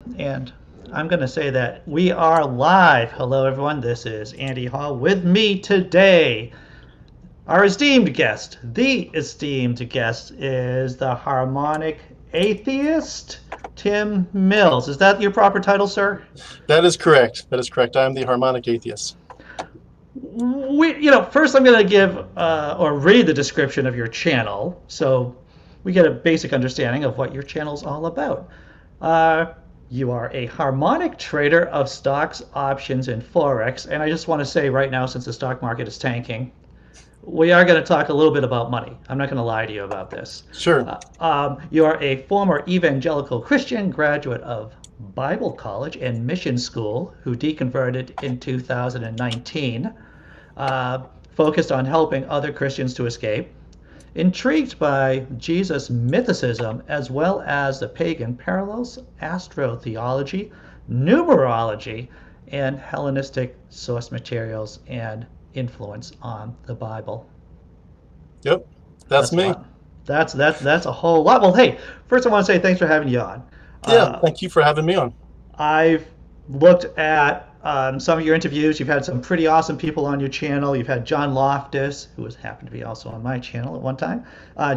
And I'm going to say that we are live. Hello, everyone. This is Andy Hall. With me today, our esteemed guest, the esteemed guest, is the Harmonic Atheist, Tim Mills. Is that your proper title, sir? That is correct. That is correct. I am the Harmonic Atheist. First I'm going to give or read the description of your channel so we get a basic understanding of what your channel is all about. You are a harmonic trader of stocks, options, and Forex. And I just want to say right now, since the stock market is tanking, we are going to talk a little bit about money. I'm not going to lie to you about this. Sure. You are a former evangelical Christian graduate of Bible College and Mission School who deconverted in 2019, focused on helping other Christians to escape. Intrigued by Jesus' mythicism as well as the pagan parallels, astrotheology, numerology, and Hellenistic source materials and influence on the Bible. Yep, that's me. That's a whole lot. Well, hey, first I want to say thanks for having you on. Yeah, thank you for having me on. I've looked at some of your interviews. You've had some pretty awesome people on your channel. You've had John Loftus, who has happened to be also on my channel at one time.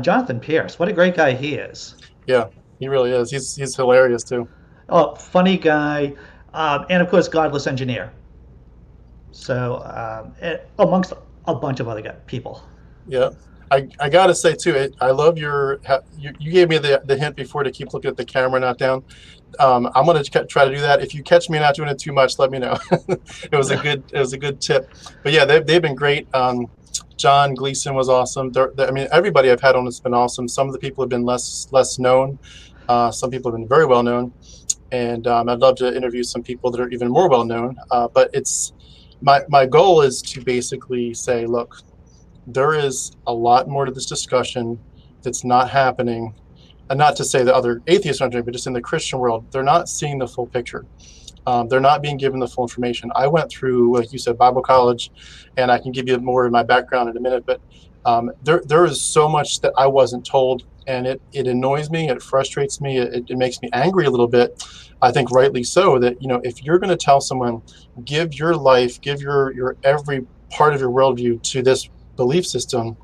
Jonathan Pierce, what a great guy he is. Yeah, he really is. He's hilarious too. Oh, funny guy. And of course, Godless Engineer. So amongst a bunch of other people. Yeah. I gotta say too, I love you gave me the hint before to keep looking at the camera, not down. I'm gonna try to do that. If you catch me not doing it too much, let me know. It was a good tip. But yeah, they've been great. John Gleason was awesome. I mean, everybody I've had on has been awesome. Some of the people have been less known. Some people have been very well known, and I'd love to interview some people that are even more well known. But it's my goal is to basically say, look, there is a lot more to this discussion that's not happening. And not to say that other atheists aren't doing it, but just in the Christian world, they're not seeing the full picture. They're not being given the full information. I went through, like you said, Bible college, and I can give you more of my background in a minute, but there is so much that I wasn't told, and it annoys me, it frustrates me, it makes me angry a little bit. I think rightly so, that if you're going to tell someone, give your life, give your every part of your worldview to this belief system,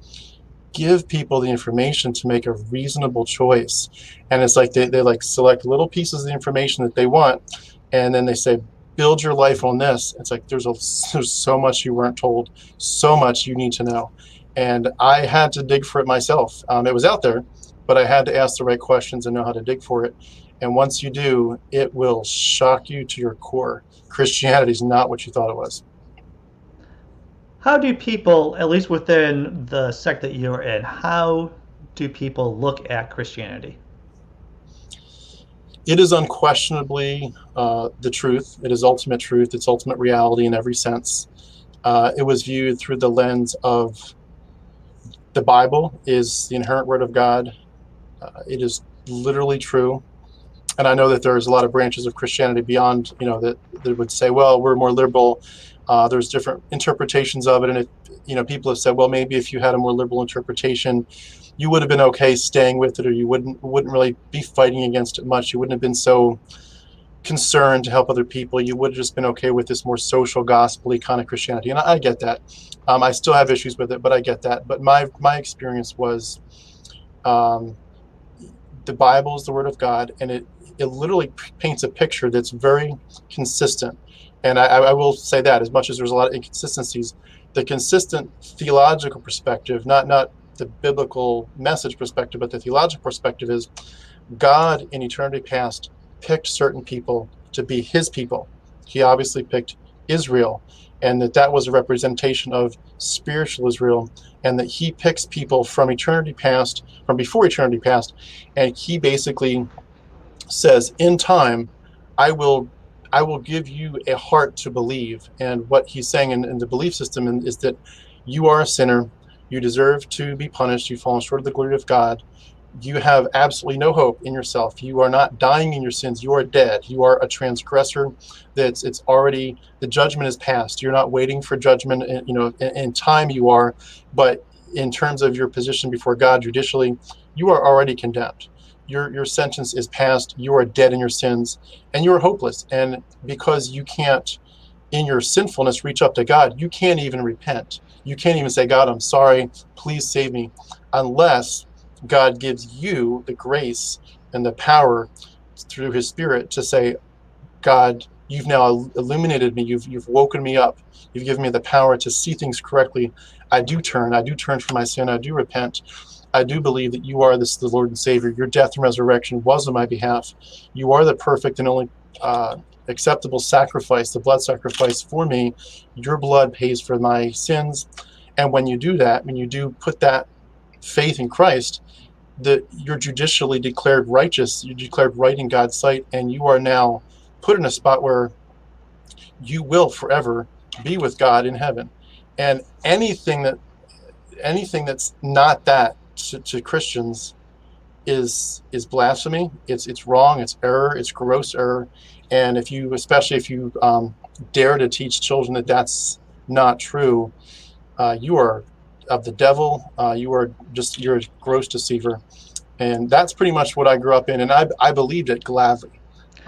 give people the information to make a reasonable choice. And it's like they like select little pieces of the information that they want, and then they say, build your life on this. It's like there's so much you weren't told, so much you need to know. And I had to dig for it myself. It was out there, but I had to ask the right questions and know how to dig for it. And once you do, it will shock you to your core. Christianity is not what you thought it was. How do people, at least within the sect that you're in, how do people look at Christianity? It is unquestionably the truth. It is ultimate truth. It's ultimate reality in every sense. It was viewed through the lens of the Bible is the inherent word of God. It is literally true. And I know that there's a lot of branches of Christianity beyond, that would say, well, we're more liberal. There's different interpretations of it, and people have said, well, maybe if you had a more liberal interpretation, you would have been okay staying with it, or you wouldn't really be fighting against it much. You wouldn't have been so concerned to help other people. You would have just been okay with this more social, gospel-y kind of Christianity, and I get that. I still have issues with it, but I get that. But my experience was, the Bible is the Word of God, and it literally paints a picture that's very consistent. And I will say that, as much as there's a lot of inconsistencies, the consistent theological perspective, not the biblical message perspective, but the theological perspective is God in eternity past picked certain people to be his people. He obviously picked Israel, and that was a representation of spiritual Israel, and that he picks people from eternity past, from before eternity past, and he basically says, in time, I will give you a heart to believe. And what he's saying in the belief system is that you are a sinner, you deserve to be punished, you've fallen short of the glory of God, you have absolutely no hope in yourself, you are not dying in your sins, you are dead, you are a transgressor, it's already, the judgment is past, you're not waiting for judgment, in time you are, but in terms of your position before God judicially, you are already condemned. your sentence is passed. You are dead in your sins, and you are hopeless. And because you can't, in your sinfulness, reach up to God, you can't even repent. You can't even say, God, I'm sorry, please save me, unless God gives you the grace and the power through his Spirit to say, God, you've now illuminated me. You've woken me up. You've given me the power to see things correctly. I do turn from my sin. I do repent. I do believe that you are the Lord and Savior. Your death and resurrection was on my behalf. You are the perfect and only acceptable sacrifice, the blood sacrifice for me. Your blood pays for my sins. And when you do that, when you do put that faith in Christ, that you're judicially declared righteous, you're declared right in God's sight, and you are now put in a spot where you will forever be with God in heaven. And anything that's not that to Christians is blasphemy. It's wrong. It's error. It's gross error. And especially if you dare to teach children that that's not true, you are of the devil. You're a gross deceiver. And that's pretty much what I grew up in, and I believed it gladly.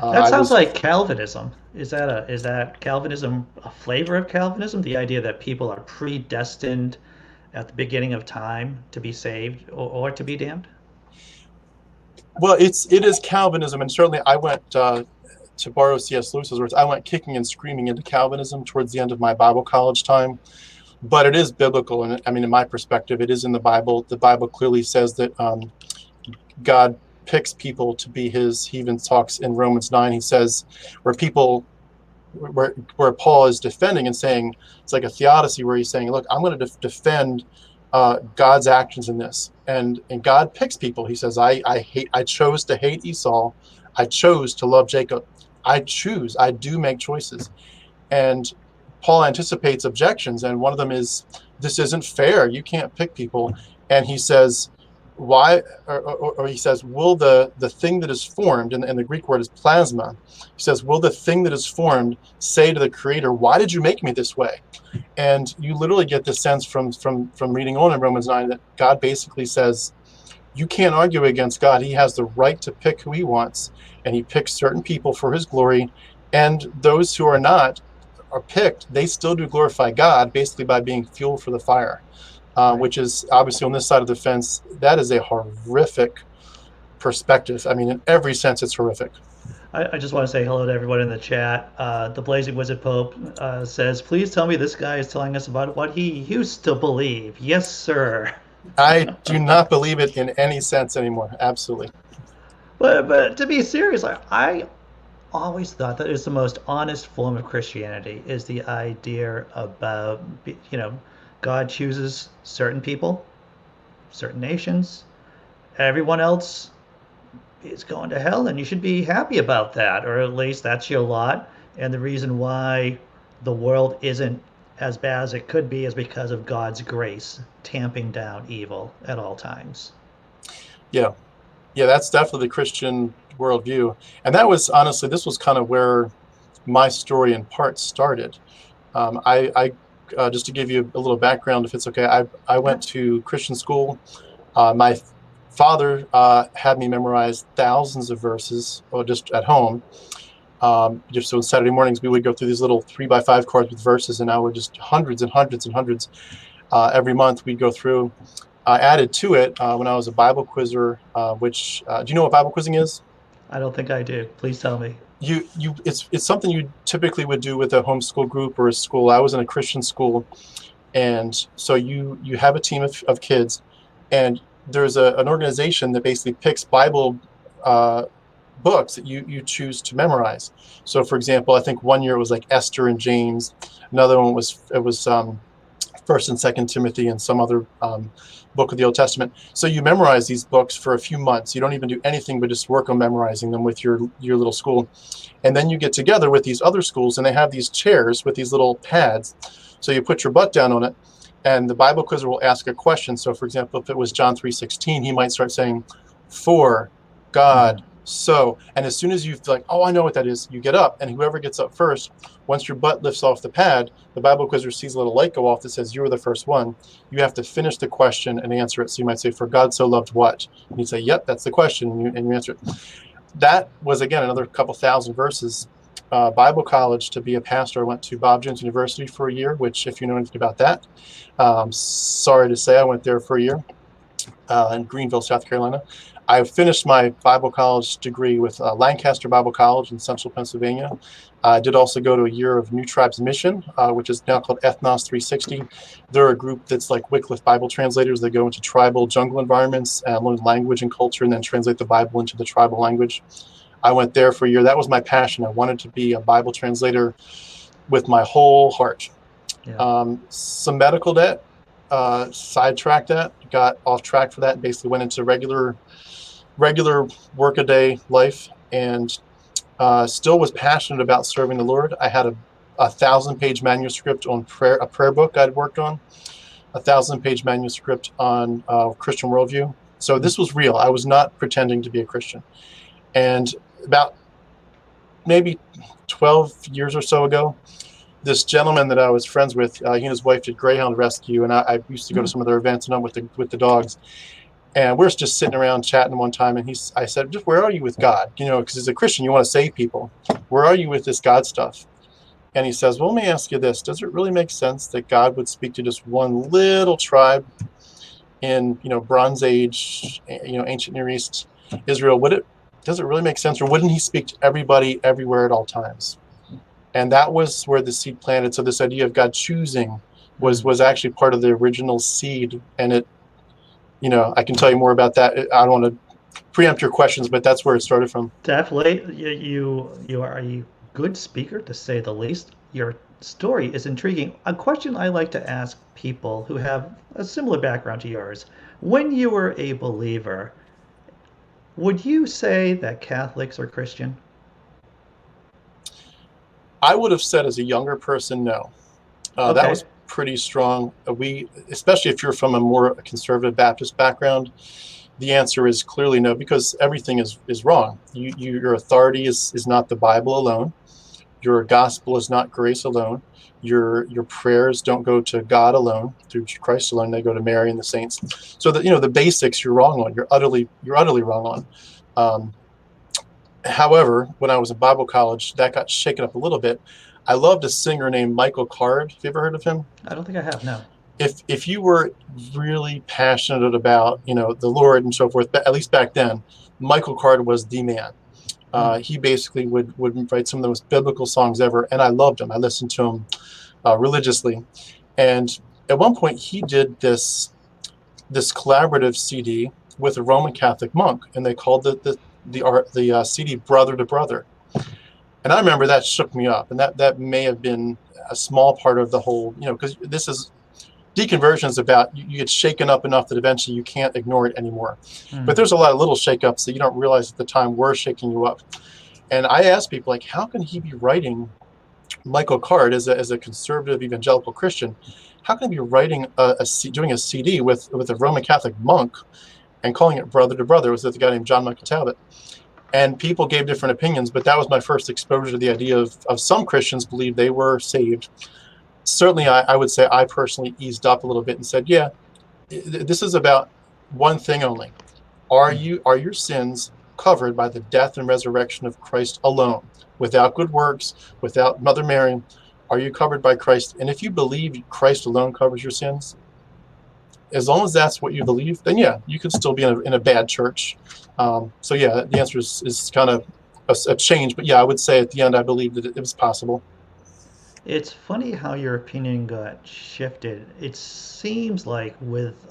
That sounds like Calvinism. Is that Calvinism a flavor of Calvinism? The idea that people are predestined at the beginning of time to be saved or to be damned? Well, it is Calvinism, and certainly I went to borrow C.S. Lewis's words. I went kicking and screaming into Calvinism towards the end of my Bible college time. But it is biblical, and I mean, in my perspective, it is in the Bible. The Bible clearly says that God picks people to be his. He even talks in Romans 9. He says where Paul is defending and saying, it's like a theodicy where he's saying, look, I'm going to defend God's actions in this, and God picks people. He says, I chose to hate Esau. I chose to love Jacob. I do make choices. And Paul anticipates objections, and one of them is, this isn't fair. You can't pick people. And he says, why, or he says, will the thing that is formed, and the Greek word is plasma, he says, will the thing that is formed say to the Creator, why did you make me this way? And you literally get the sense from reading on in Romans 9 that God basically says, you can't argue against God. He has the right to pick who he wants, and he picks certain people for his glory, and those who are not are picked, they still do glorify God, basically by being fuel for the fire. Which is obviously on this side of the fence, that is a horrific perspective. I mean, in every sense, it's horrific. I just want to say hello to everyone in the chat. The Blazing Wizard Pope says, please tell me this guy is telling us about what he used to believe. Yes, sir. I do not believe it in any sense anymore. Absolutely. But to be serious, I always thought that it's the most honest form of Christianity is the idea about, God chooses certain people, certain nations. Everyone else is going to hell, and you should be happy about that, or at least that's your lot. And the reason why the world isn't as bad as it could be is because of God's grace tamping down evil at all times. Yeah, that's definitely the Christian worldview. And that was, honestly, this was kind of where my story in part started. I just to give you a little background, if it's okay, I went to Christian school. My father had me memorize thousands of verses, just at home. Just so on Saturday mornings, we would go through these little 3x5 cards with verses, and I would just hundreds and hundreds and hundreds. Every month we'd go through. I added to it when I was a Bible quizzer, which, do you know what Bible quizzing is? I don't think I do. Please tell me. It's something you typically would do with a homeschool group or a school. I was in a Christian school, and so you have a team of kids, and there's an organization that basically picks Bible books that you choose to memorize. So, for example, I think one year it was like Esther and James. Another one was First and Second Timothy, and some other book of the Old Testament. So you memorize these books for a few months. You don't even do anything but just work on memorizing them with your little school. And then you get together with these other schools, and they have these chairs with these little pads. So you put your butt down on it, and the Bible quizzer will ask a question. So, for example, if it was John 3:16, he might start saying, "For God So, and as soon as you feel like, oh, I know what that is, you get up, and whoever gets up first, once your butt lifts off the pad, the Bible quizzer sees a little light go off that says you were the first one. You have to finish the question and answer it. So you might say, for God so loved what? And you say, yep, that's the question, and you answer it. That was, again, another couple thousand verses. Bible college, to be a pastor, I went to Bob Jones University for a year, which, if you know anything about that, sorry to say I went there for a year in Greenville, South Carolina. I finished my Bible college degree with Lancaster Bible College in central Pennsylvania. I did also go to a year of New Tribes Mission, which is now called Ethnos 360. They're a group that's like Wycliffe Bible translators. They go into tribal jungle environments and learn language and culture and then translate the Bible into the tribal language. I went there for a year. That was my passion. I wanted to be a Bible translator with my whole heart. Yeah. Some medical debt, sidetracked that, got off track for that, and basically went into regular work-a-day life, and still was passionate about serving the Lord. I had a 1,000-page manuscript on a prayer book I'd worked on, a 1,000-page manuscript on Christian worldview. So this was real. I was not pretending to be a Christian. And about maybe 12 years or so ago, this gentleman that I was friends with, he and his wife did Greyhound Rescue, and I used to go to some of their events, and I'm with the dogs. And we're just sitting around chatting one time, and I said, just where are you with God? You know, because as a Christian, you want to save people. Where are you with this God stuff? And he says, well, let me ask you this. Does it really make sense that God would speak to just one little tribe in, Bronze Age, ancient Near East, Israel? Does it really make sense? Or wouldn't he speak to everybody, everywhere, at all times? And that was where the seed planted. So this idea of God choosing was actually part of the original seed. And it, I can tell you more about that. I don't want to preempt your questions, but that's where it started from. Definitely. You are a good speaker, to say the least. Your story is intriguing. A question I like to ask people who have a similar background to yours. When you were a believer, would you say that Catholics are Christian? I would have said as a younger person, no. Okay. That was pretty strong. Especially if you're from a more conservative Baptist background, the answer is clearly no, because everything is wrong. Your authority is not the Bible alone. Your gospel is not grace alone. Your prayers don't go to God alone, through Christ alone. They go to Mary and the saints. So that the basics you're wrong on. You're utterly wrong on. However, when I was in Bible college, that got shaken up a little bit. I loved a singer named Michael Card. Have you ever heard of him? I don't think I have, no. If you were really passionate about, the Lord and so forth, but at least back then, Michael Card was the man. He basically would write some of the most biblical songs ever, and I loved him. I listened to him religiously. And at one point, he did this collaborative CD with a Roman Catholic monk, and they called the CD Brother to Brother. And I remember that shook me up, and that may have been a small part of the whole, because deconversion is about you get shaken up enough that eventually you can't ignore it anymore. But there's a lot of little shakeups that you don't realize at the time were shaking you up. And I asked people, like, how can he be writing, Michael Card as a conservative evangelical Christian, how can he be writing doing a CD with a Roman Catholic monk and calling it Brother to Brother? It was with a guy named John Michael Talbot. And people gave different opinions, but that was my first exposure to the idea of some Christians believed they were saved. Certainly, I would say I personally eased up a little bit and said, yeah, this is about one thing only. Are your sins covered by the death and resurrection of Christ alone, without good works, without Mother Mary? Are you covered by Christ? And if you believe Christ alone covers your sins, as long as that's what you believe, then yeah, you could still be in a bad church. So yeah, the answer is kind of a change. But yeah, I would say at the end, I believe that it was possible. It's funny how your opinion got shifted. It seems like with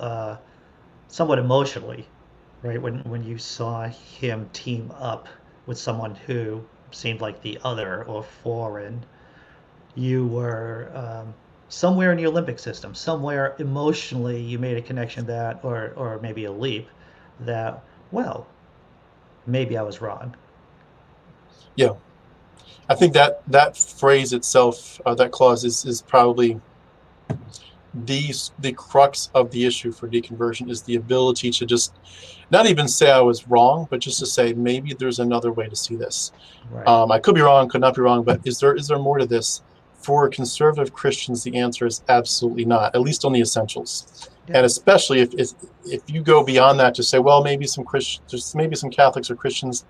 somewhat emotionally, right? When you saw him team up with someone who seemed like the other or foreign, you were somewhere in the Olympic system, somewhere emotionally you made a connection that, or maybe a leap that, well, maybe I was wrong. Yeah. I think that phrase itself, that clause is probably the crux of the issue for deconversion is the ability to just not even say I was wrong, but just to say maybe there's another way to see this. Right. I could be wrong, could not be wrong, but is there more to this? For conservative Christians, the answer is absolutely not, at least on the essentials. Yeah. And especially if you go beyond that to say, well, maybe some Christians, maybe some Catholics or Christians,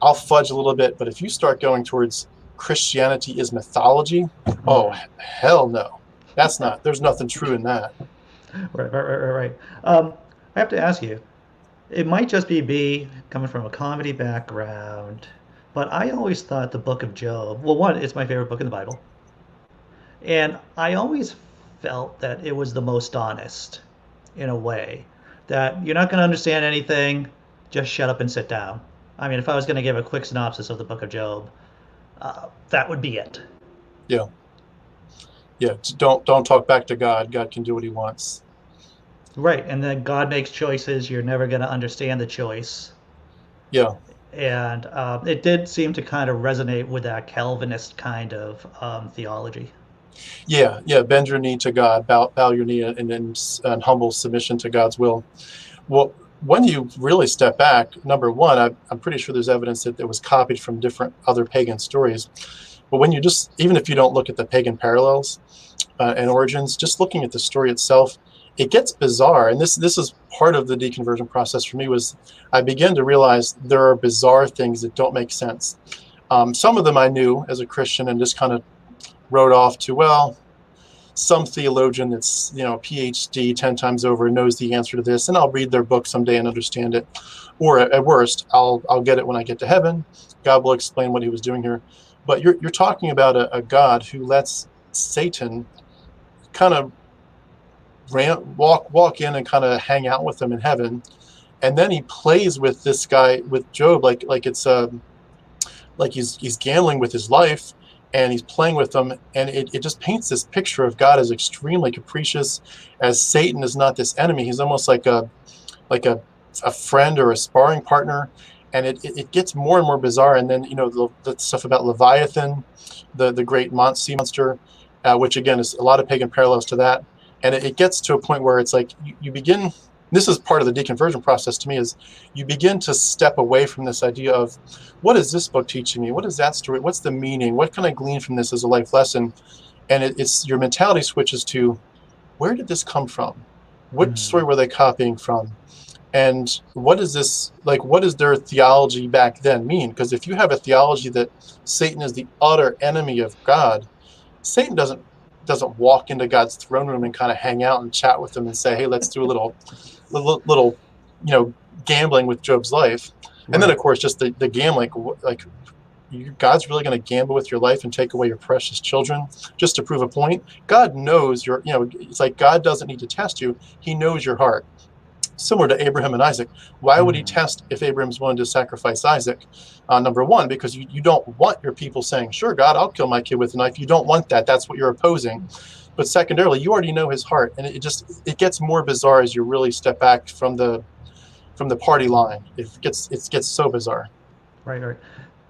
I'll fudge a little bit. But if you start going towards Christianity is mythology, oh, hell no. That's not, there's nothing true in that. Right. I have to ask you, it might just be me coming from a comedy background, but I always thought the book of Job, well, one, it's my favorite book in the Bible. And I always felt that it was the most honest in a way, that you're not going to understand anything, just shut up and sit down. I mean, if I was going to give a quick synopsis of the book of Job, that would be it. Yeah. Yeah. Don't talk back to God. God can do what he wants. Right. And then God makes choices. You're never going to understand the choice. Yeah. And it did seem to kind of resonate with that Calvinist kind of theology. Yeah. Bend your knee to God, bow your knee in humble submission to God's will. Well, when you really step back, number one, I'm pretty sure there's evidence that it was copied from different other pagan stories. But when you just, even if you don't look at the pagan parallels and origins, just looking at the story itself, it gets bizarre. And this is part of the deconversion process for me, was I began to realize there are bizarre things that don't make sense. Some of them I knew as a Christian and just kind of wrote off to, well, some theologian that's, PhD 10 times over knows the answer to this, and I'll read their book someday and understand it. Or at worst, I'll get it when I get to heaven. God will explain what he was doing here. But you're talking about a God who lets Satan kind of walk in and kind of hang out with him in heaven, and then he plays with this guy, with Job, like it's like he's gambling with his life, and he's playing with them, and it just paints this picture of God as extremely capricious, as Satan is not this enemy. He's almost like a friend or a sparring partner, and it gets more and more bizarre. And then the stuff about Leviathan, the great sea monster, which again is a lot of pagan parallels to that, and it gets to a point where it's like you begin. This is part of the deconversion process to me, is you begin to step away from this idea of, what is this book teaching me? What is that story? What's the meaning? What can I glean from this as a life lesson? And it's your mentality switches to, where did this come from? What story were they copying from? And what is this, like, what does their theology back then mean? Because if you have a theology that Satan is the utter enemy of God, Satan doesn't walk into God's throne room and kind of hang out and chat with him and say, hey, let's do a little gambling with Job's life. And then of course just the gambling, like, God's really going to gamble with your life and take away your precious children just to prove a point? God knows it's like God doesn't need to test you. He knows your heart. Similar to Abraham and Isaac. Why would he test if Abraham's willing to sacrifice Isaac? Number one, because you don't want your people saying, sure, God, I'll kill my kid with a knife. You don't want that. That's what you're opposing. But secondarily, you already know his heart. And it gets more bizarre as you really step back from the party line. It gets so bizarre. Right.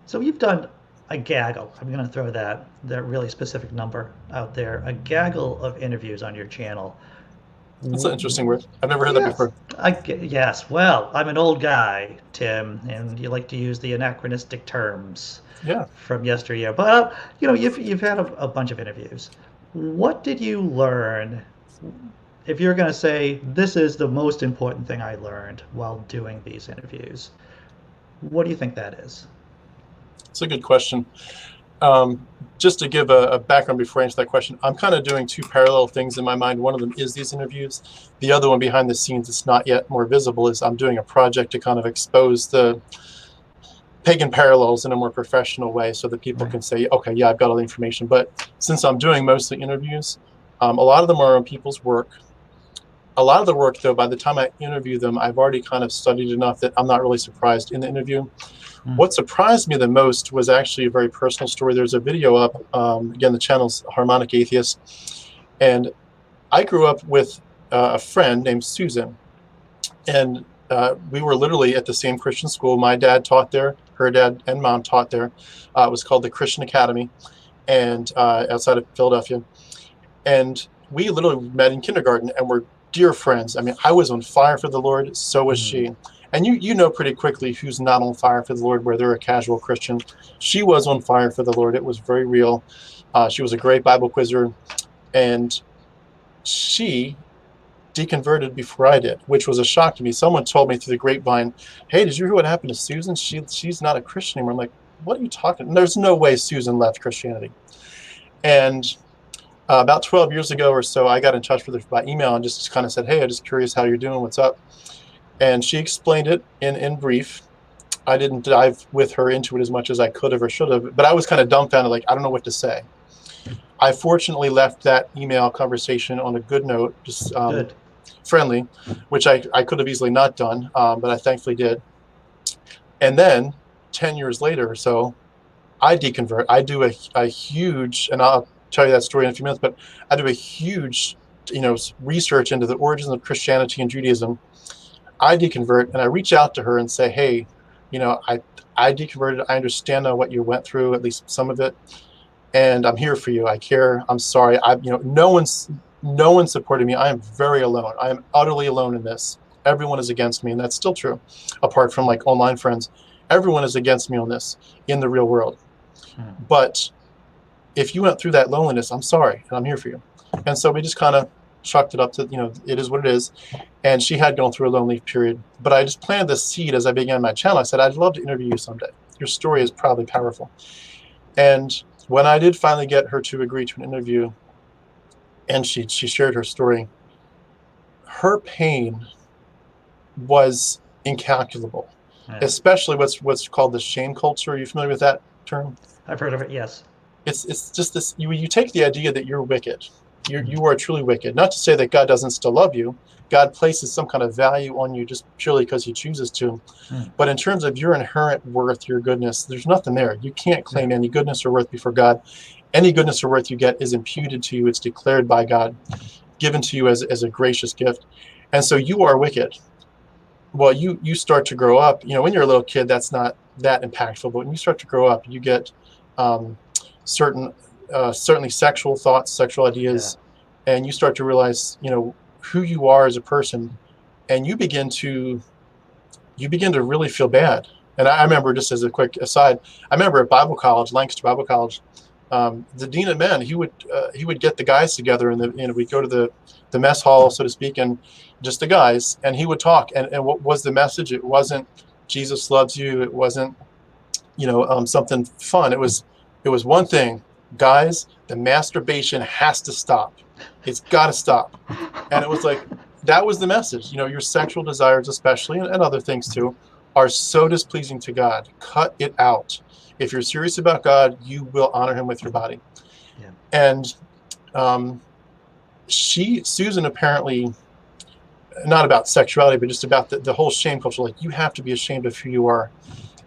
So you've done a gaggle. I'm going to throw that really specific number out there. A gaggle of interviews on your channel. That's an interesting word. I've never heard that before. Yes. Well, I'm an old guy, Tim, and you like to use the anachronistic terms from yesteryear. But you've had a bunch of interviews. What did you learn? If you're going to say, this is the most important thing I learned while doing these interviews, what do you think that is? It's a good question. Just to give a background before I answer that question, I'm kind of doing two parallel things in my mind. One of them is these interviews. The other one behind the scenes, it's not yet more visible, is I'm doing a project to kind of expose the pagan parallels in a more professional way so that people can say, okay, yeah, I've got all the information. But since I'm doing mostly interviews, a lot of them are on people's work. A lot of the work, though, by the time I interview them, I've already kind of studied enough that I'm not really surprised in the interview. What surprised me the most was actually a very personal story. There's a video up, again, the channel's Harmonic Atheist, and I grew up with a friend named Susan, and we were literally at the same Christian school. My dad taught there, her dad and mom taught there. It was called the Christian Academy, and outside of Philadelphia. And we literally met in kindergarten and were dear friends. I mean, I was on fire for the Lord, so was she. And you know pretty quickly who's not on fire for the Lord, where they're a casual Christian. She was on fire for the Lord. It was very real. She was a great Bible quizzer, and she deconverted before I did, which was a shock to me. Someone told me through the grapevine, "Hey, did you hear what happened to Susan? She's not a Christian anymore." I'm like, "What are you talking?" There's no way Susan left Christianity. And about 12 years ago or so, I got in touch with her by email and just kind of said, "Hey, I'm just curious how you're doing. What's up?" And she explained it in brief. I didn't dive with her into it as much as I could have or should have, but I was kind of dumbfounded, like, I don't know what to say. I fortunately left that email conversation on a good note, just friendly, which I could have easily not done, but I thankfully did. And then 10 years later or so, I deconvert. I do a huge, and I'll tell you that story in a few minutes, but I do a huge, research into the origins of Christianity and Judaism. I deconvert, and I reach out to her and say, "Hey, I deconverted. I understand now what you went through, at least some of it, and I'm here for you. I care. I'm sorry. No one supported me. I am very alone. I am utterly alone in this. Everyone is against me," and that's still true, apart from like online friends. Everyone is against me on this in the real world. But if you went through that loneliness, I'm sorry, and I'm here for you. And so we just kind of chucked it up to, it is what it is. And she had gone through a lonely period. But I just planted this seed as I began my channel. I said, "I'd love to interview you someday. Your story is probably powerful." And when I did finally get her to agree to an interview, and she shared her story, her pain was incalculable, especially what's called the shame culture. Are you familiar with that term? I've heard of it, yes. It's just this, you take the idea that you're wicked. You are truly wicked. Not to say that God doesn't still love you. God places some kind of value on you just purely because he chooses to. But in terms of your inherent worth, your goodness, there's nothing there. You can't claim any goodness or worth before God. Any goodness or worth you get is imputed to you. It's declared by God, given to you as a gracious gift. And so you are wicked. Well, you start to grow up. When you're a little kid, that's not that impactful. But when you start to grow up, you get certainly sexual thoughts, sexual ideas, and you start to realize, who you are as a person, and you begin to really feel bad. And I remember, just as a quick aside, I remember at Bible college, Lancaster Bible College, the dean of men, he would get the guys together, and we'd go to the mess hall, so to speak, and just the guys, and he would talk. And what was the message? It wasn't Jesus loves you. It wasn't, something fun. It was one thing, guys, the masturbation has to stop. It's got to stop. And it was like, that was the message. Your sexual desires, especially, and other things too, are so displeasing to God. Cut it out. If you're serious about God, you will honor him with your body. And Susan apparently, not about sexuality, but just about the whole shame culture, like, you have to be ashamed of who you are.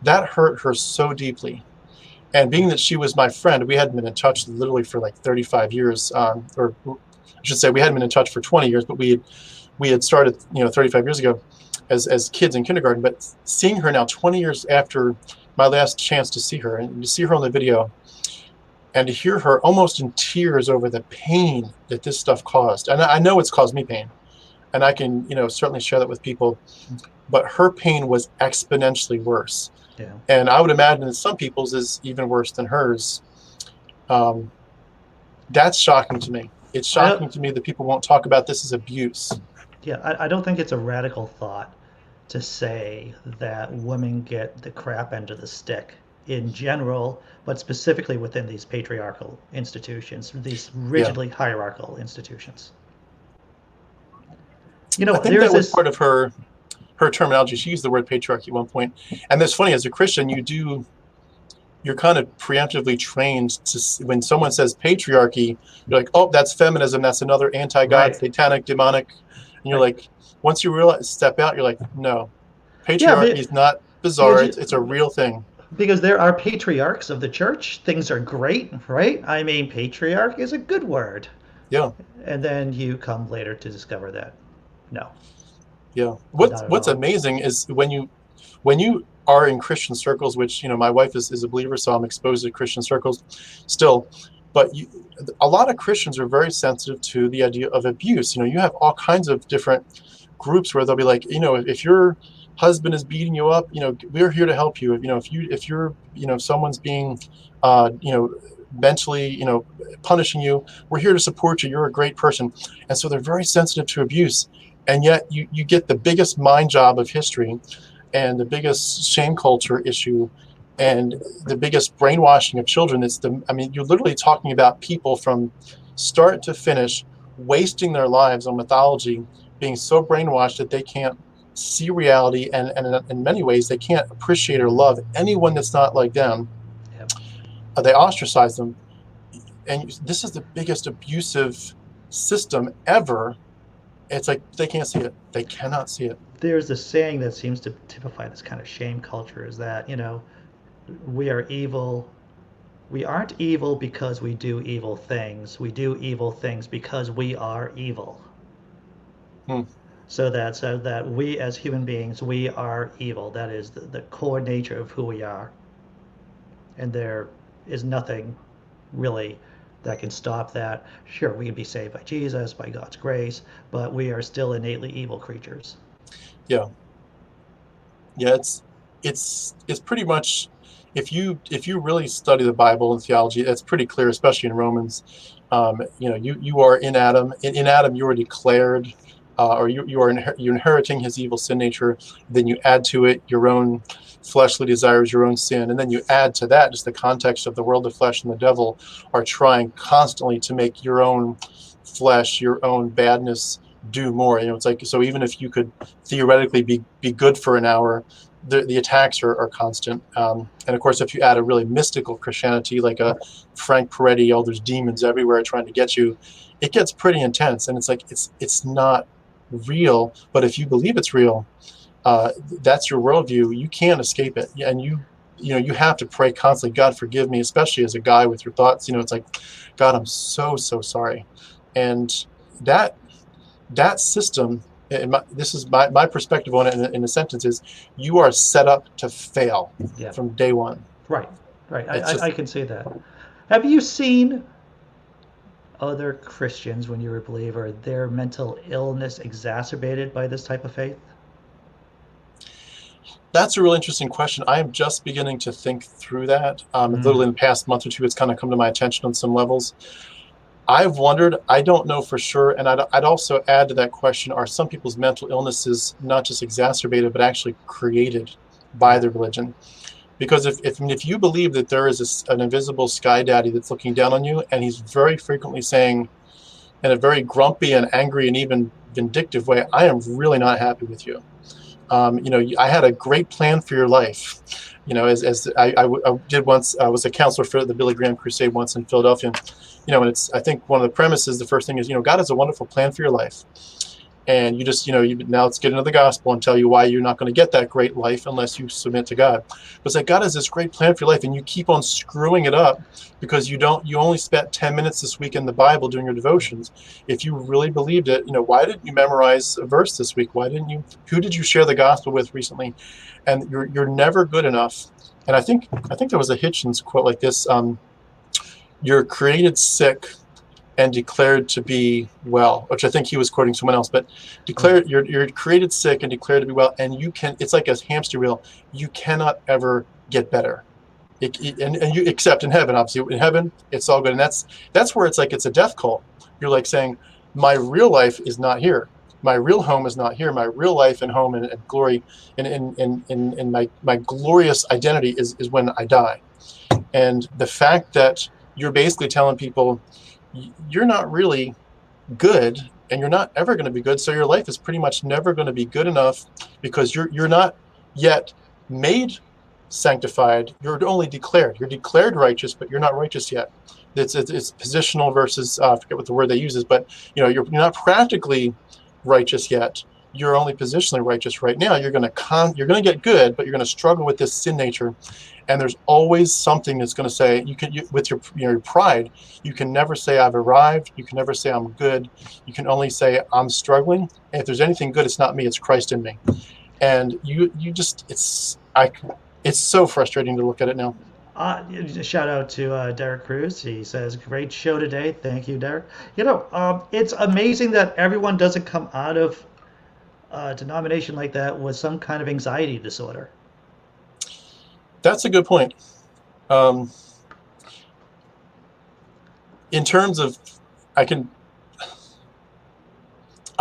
That hurt her so deeply. And being that she was my friend, we hadn't been in touch literally for like 35 years, or I should say we hadn't been in touch for 20 years, but we had started, 35 years ago as kids in kindergarten. But seeing her now 20 years after my last chance to see her, and to see her on the video, and to hear her almost in tears over the pain that this stuff caused. And I know it's caused me pain, and I can, certainly share that with people, but her pain was exponentially worse. Yeah. And I would imagine that some people's is even worse than hers. That's shocking to me. It's shocking to me that people won't talk about this as abuse. Yeah, I don't think it's a radical thought to say that women get the crap end of the stick in general, but specifically within these patriarchal institutions, these rigidly hierarchical institutions. I think that was part of her terminology. She used the word patriarchy at one point. And that's funny, as a Christian, you're kind of preemptively trained to, when someone says patriarchy, you're like, oh, that's feminism. That's another anti-God, satanic, demonic. And you're like, once you step out, you're like, no, patriarchy is not bizarre. It's a real thing. Because there are patriarchs of the church. Things are great, right? I mean, patriarch is a good word. Yeah. And then you come later to discover that, no. Yeah. What's amazing is when you are in Christian circles, which, my wife is a believer, so I'm exposed to Christian circles still. But a lot of Christians are very sensitive to the idea of abuse. You have all kinds of different groups where they'll be like, if your husband is beating you up, we're here to help you. If someone's being, mentally, punishing you, we're here to support you. You're a great person. And so they're very sensitive to abuse. And yet you get the biggest mind job of history and the biggest shame culture issue and the biggest brainwashing of children. You're literally talking about people from start to finish wasting their lives on mythology, being so brainwashed that they can't see reality, and in many ways they can't appreciate or love anyone that's not like them. Yep. They ostracize them. And this is the biggest abusive system ever. It's like they can't see it. They cannot see it. There's a saying that seems to typify this kind of shame culture, is that, we are evil. We aren't evil because we do evil things. We do evil things because we are evil. So that we as human beings, we are evil. That is the core nature of who we are. And there is nothing really that can stop that. Sure, we can be saved by Jesus, by God's grace, but we are still innately evil creatures. Yeah. It's pretty much, if you really study the Bible and theology, that's pretty clear, especially in Romans. You are in Adam. In Adam, you are declared, or you're inheriting his evil sin nature. Then you add to it your own fleshly desires, your own sin, and then you add to that just the context of the world of flesh and the devil are trying constantly to make your own flesh, your own badness do more. It's like, so even if you could theoretically be good for an hour, the attacks are constant. And of course, if you add a really mystical Christianity, like a Frank Peretti, there's demons everywhere trying to get you, it gets pretty intense. And it's like, it's not real, but if you believe it's real, that's your worldview. You can't escape it. And you have to pray constantly, God, forgive me, especially as a guy with your thoughts. It's like, God, I'm so sorry. And that system, this is my perspective on it in a sentence, is you are set up to fail from day one. Right. I can see that. Have you seen other Christians, when you were a believer, their mental illness exacerbated by this type of faith? That's a real interesting question. I am just beginning to think through that. Literally in the past month or two, it's kind of come to my attention on some levels. I've wondered, I don't know for sure, and I'd also add to that question, are some people's mental illnesses not just exacerbated, but actually created by their religion? Because if you believe that there is an invisible sky daddy that's looking down on you, and he's very frequently saying, in a very grumpy and angry and even vindictive way, I am really not happy with you. I had a great plan for your life. As I did once, I was a counselor for the Billy Graham Crusade once in Philadelphia. And I think one of the premises, the first thing is, God has a wonderful plan for your life. And you just, now let's get into the gospel and tell you why you're not going to get that great life unless you submit to God. But it's like, God has this great plan for your life, and you keep on screwing it up because you only spent 10 minutes this week in the Bible doing your devotions. If you really believed it, why didn't you memorize a verse this week? Who did you share the gospel with recently? And you're never good enough. And I think there was a Hitchens quote like this, you're created sick and declared to be well, which I think he was quoting someone else, but you're created sick and declared to be well, and it's like a hamster wheel. You cannot ever get better. And you, except in heaven, obviously. In heaven, it's all good. And that's where it's like it's a death cult. You're like saying, my real life is not here. My real home is not here. My real life and home and glory and my glorious identity is when I die. And the fact that you're basically telling people you're not really good, and you're not ever going to be good, so your life is pretty much never going to be good enough because you're not yet made sanctified. You're only declared. You're declared righteous, but you're not righteous yet. It's positional versus I forget what the word they use is, but you're not practically righteous yet. You're only positionally righteous right now. You're going to get good, but you're going to struggle with this sin nature. And there's always something that's going to say, with your pride, you can never say I've arrived. You can never say I'm good. You can only say I'm struggling. And if there's anything good, it's not me, it's Christ in me. And it's so frustrating to look at it now. Shout out to Derek Cruz. He says, "Great show today. Thank you, Derek." It's amazing that everyone doesn't come out of a denomination like that with some kind of anxiety disorder. That's a good point. In terms of, I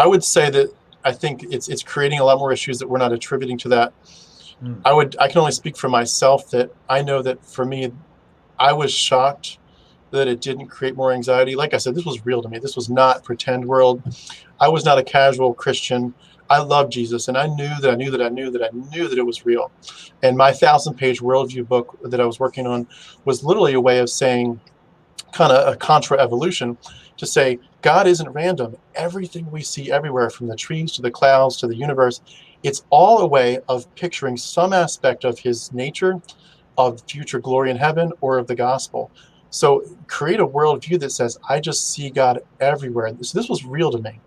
would say that I think it's creating a lot more issues that we're not attributing to that. I can only speak for myself that I know that for me, I was shocked that it didn't create more anxiety. Like I said, this was real to me. This was not pretend world. I was not a casual Christian. I loved Jesus, and I knew that it was real. And my 1,000-page worldview book that I was working on was literally a way of saying, kind of a contra evolution, to say God isn't random. Everything we see everywhere, from the trees to the clouds to the universe, it's all a way of picturing some aspect of his nature, of future glory in heaven, or of the gospel. So create a worldview that says, I just see God everywhere. So this was real to me.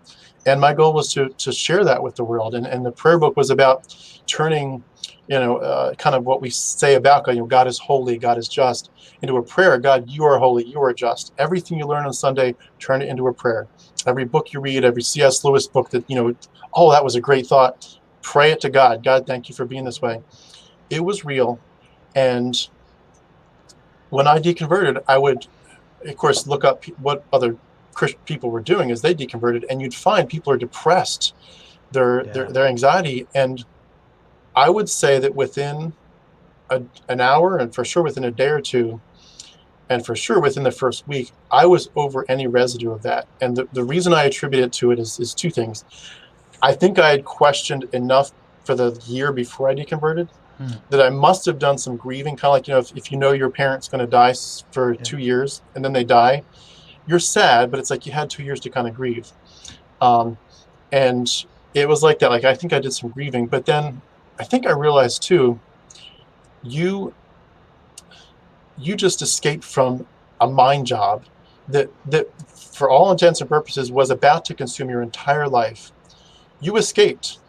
And my goal was to share that with the world. And the prayer book was about turning, kind of what we say about God, God is holy, God is just, into a prayer. God, you are holy, you are just. Everything you learn on Sunday, turn it into a prayer. Every book you read, every C.S. Lewis book that, oh, that was a great thought. Pray it to God. God, thank you for being this way. It was real. And when I deconverted, I would, of course, look up what other Christian people were doing as they deconverted, and you'd find people are depressed, their anxiety. And I would say that within an hour, and for sure within a day or two, and for sure within the first week, I was over any residue of that. And the reason I attribute it to it is two things. I think I had questioned enough for the year before I deconverted that I must have done some grieving, kind of like, if you know your parent's going to die for 2 years and then they die, you're sad, but it's like you had 2 years to kind of grieve. And it was like that. Like, I think I did some grieving, but then I think I realized too, you just escaped from a mind job that for all intents and purposes was about to consume your entire life. You escaped.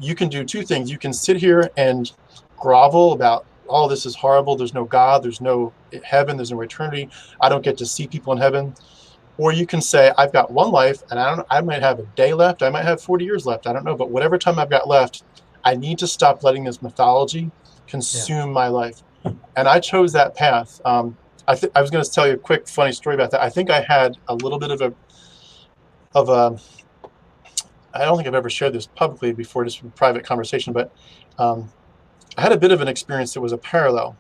You can do two things. You can sit here and grovel about, oh, this is horrible, there's no God, there's no heaven, there's no eternity, I don't get to see people in heaven. Or you can say, I've got one life, and I might have a day left, I might have 40 years left, I don't know, but whatever time I've got left, I need to stop letting this mythology consume my life. And I chose that path. I was going to tell you a quick funny story about that. I think I had a little bit of a I don't think I've ever shared this publicly before, just in private conversation, but I had a bit of an experience that was a parallel.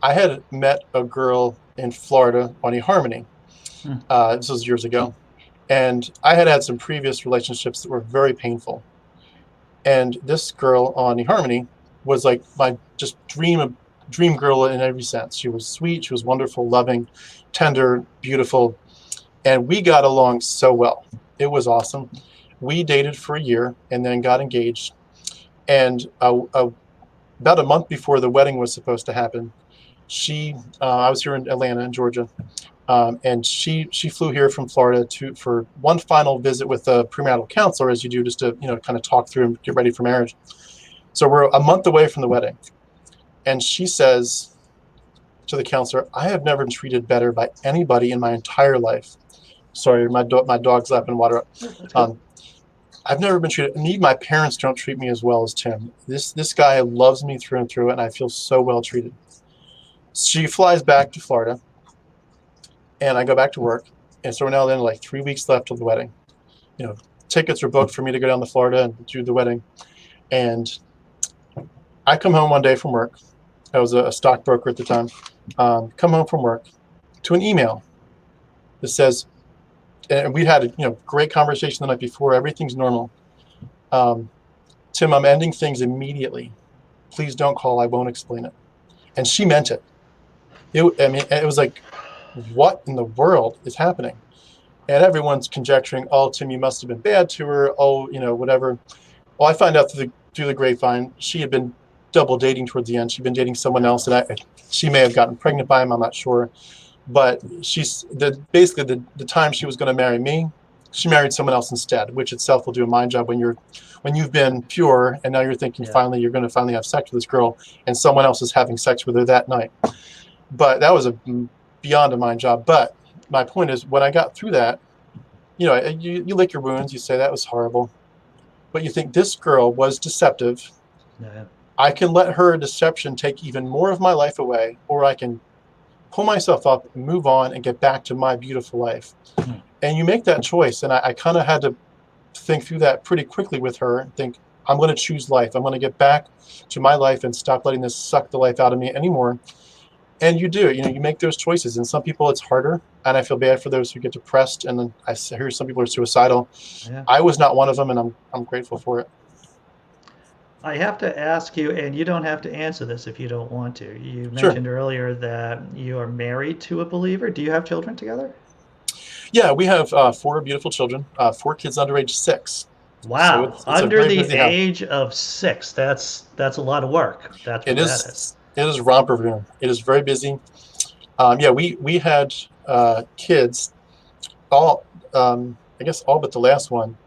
I had met a girl in Florida on eHarmony. This was years ago. And I had some previous relationships that were very painful. And this girl on eHarmony was like my just dream girl in every sense. She was sweet, she was wonderful, loving, tender, beautiful. And we got along so well. It was awesome. We dated for a year and then got engaged. And about a month before the wedding was supposed to happen, I was here in Atlanta, in Georgia, and she flew here from Florida for one final visit with a premarital counselor, as you do, just to kind of talk through and get ready for marriage. So we're a month away from the wedding, and she says to the counselor, "I have never been treated better by anybody in my entire life." Sorry, my dog's lapping water up. I've never been treated. Even my parents don't treat me as well as Tim. This guy loves me through and through, and I feel so well treated. She flies back to Florida, and I go back to work. And so we're now then like 3 weeks left till the wedding. Tickets are booked for me to go down to Florida and do the wedding. And I come home one day from work. I was a stockbroker at the time. Come home from work to an email that says, and we had a great conversation the night before. Everything's normal. Tim, I'm ending things immediately. Please don't call. I won't explain it. And she meant it. It was like, what in the world is happening? And everyone's conjecturing, oh, Tim, you must have been bad to her. Oh, whatever. Well, I find out through the grapevine, she had been double dating towards the end. She'd been dating someone else, and she may have gotten pregnant by him. I'm not sure. But basically the time she was going to marry me, she married someone else instead, which itself will do a mind job when you've been pure and now you're thinking finally you're going to finally have sex with this girl and someone else is having sex with her that night. But that was a beyond a mind job. But my point is, when I got through that, you lick your wounds, you say that was horrible, but you think this girl was deceptive. Yeah. I can let her deception take even more of my life away, or I can pull myself up and move on and get back to my beautiful life. Hmm. And you make that choice. And I kind of had to think through that pretty quickly with her and think, I'm going to choose life. I'm going to get back to my life and stop letting this suck the life out of me anymore. And you do, you make those choices. And some people it's harder. And I feel bad for those who get depressed. And then I hear some people are suicidal. Yeah. I was not one of them, and I'm grateful for it. I have to ask you, and you don't have to answer this if you don't want to. You Sure. mentioned earlier that you are married to a believer. Do you have children together? Yeah, we have 4 beautiful children, 4 kids under age 6. So Wow, it's a under very the busy house. age of 6. That's a lot of work. That's It what that is. is it is romper room. It is very busy. Yeah, we had kids, all I guess all but the last one,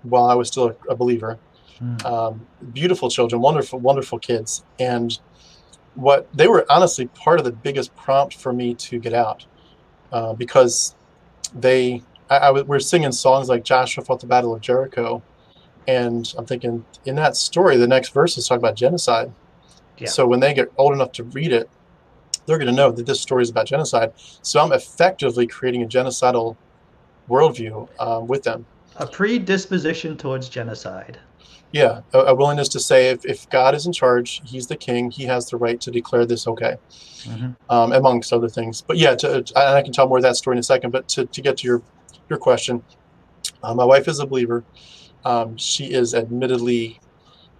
while I was still a believer. Hmm. Beautiful children, wonderful, wonderful kids, and what they were honestly part of the biggest prompt for me to get out, because we're singing songs like Joshua fought the battle of Jericho, and I'm thinking in that story, the next verse is talking about genocide. Yeah. So when they get old enough to read it, they're going to know that this story is about genocide. So I'm effectively creating a genocidal worldview with them. A predisposition towards genocide. Yeah, a willingness to say if God is in charge, he's the king, he has the right to declare this okay, Hmm. amongst other things. But yeah, and I can tell more of that story in a second, but to get to your question, my wife is a believer. She is admittedly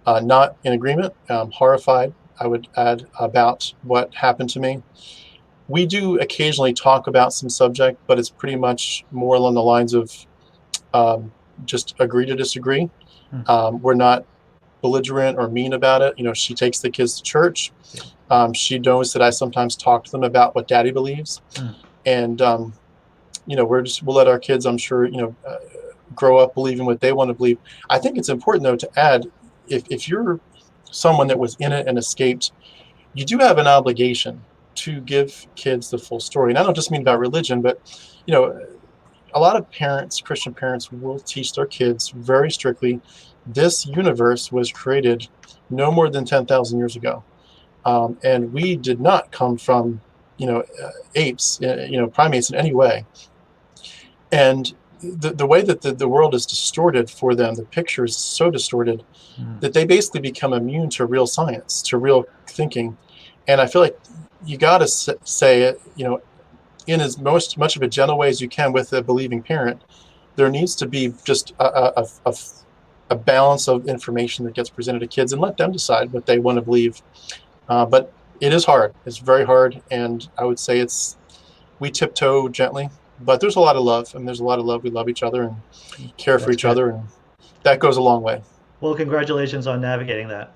not in agreement, horrified, I would add, about what happened to me. We do occasionally talk about some subject, but it's pretty much more along the lines of just agree to disagree. Hmm. We're not belligerent or mean about it. She takes the kids to church. Yeah. She knows that I sometimes talk to them about what Daddy believes, Hmm. and we'll let our kids, I'm sure, grow up believing what they want to believe. I think it's important though to add, if you're someone that was in it and escaped, you do have an obligation to give kids the full story. And I don't just mean about religion, but a lot of parents, Christian parents, will teach their kids very strictly, this universe was created no more than 10,000 years ago. And we did not come from, apes, primates in any way. And the way that the world is distorted for them, the picture is so distorted Hmm. that they basically become immune to real science, to real thinking. And I feel like you got to say it, in as much of a gentle way as you can with a believing parent. There needs to be just a balance of information that gets presented to kids, and let them decide what they want to believe. But it is hard. It's very hard, and I would say we tiptoe gently. But there's a lot of love, and there's a lot of love. We love each other and care for That's each good. other, and that goes a long way. Well, congratulations on navigating that.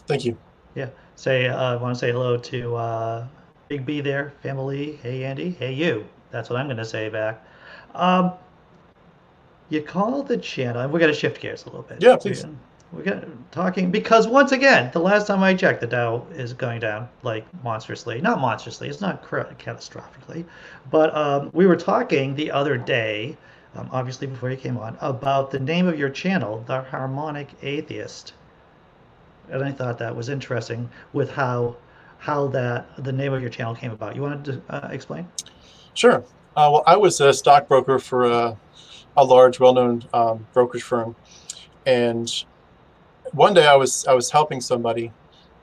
Thank you. Yeah. I want to say hello to Big B there, family. Hey, Andy. Hey, you. That's what I'm going to say back. Um, you call the channel, and we're going to shift gears a little bit. Yeah, please. We're gonna, talking because once again, the last time I checked, the Dow is going down like monstrously. Not monstrously, it's not catastrophically, but we were talking the other day, obviously before you came on, about the name of your channel, the Harmonic Atheist, and I thought that was interesting with how that the name of your channel came about. You wanted to explain? Sure. Well, I was a stockbroker for a large, well-known brokerage firm, and one day I was helping somebody,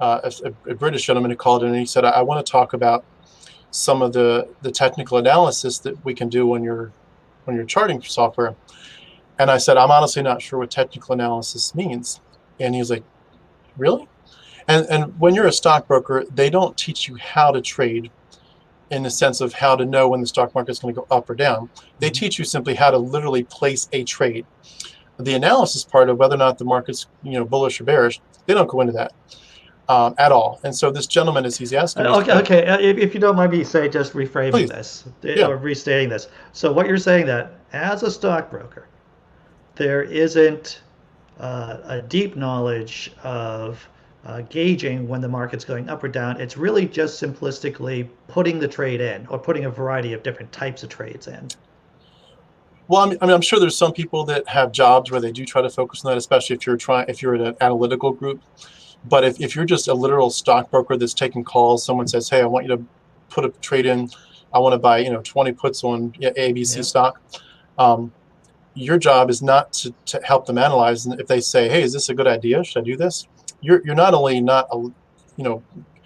a British gentleman who called in, and he said, I want to talk about some of the technical analysis that we can do when you're charting software. And I said, I'm honestly not sure what technical analysis means. And he was like, really? And when you're a stockbroker, they don't teach you how to trade in the sense of how to know when the stock market is going to go up or down. They Mm-hmm. teach you simply how to literally place a trade. The analysis part of whether or not the market's bullish or bearish, they don't go into that at all. And so this gentleman, as he's asking me, Okay, okay. If you don't mind me say, just reframing please, this yeah, or restating this. So what you're saying that as a stockbroker, there isn't a deep knowledge of gauging when the market's going up or down. It's really just simplistically putting the trade in or putting a variety of different types of trades in. Well, I'm sure there's some people that have jobs where they do try to focus on that, especially if you're in an analytical group. But if you're just a literal stockbroker that's taking calls, someone says, "Hey, I want you to put a trade in. I want to buy 20 puts on ABC Yeah. stock." Your job is not to help them analyze. And if they say, "Hey, is this a good idea? Should I do this?" You're not only not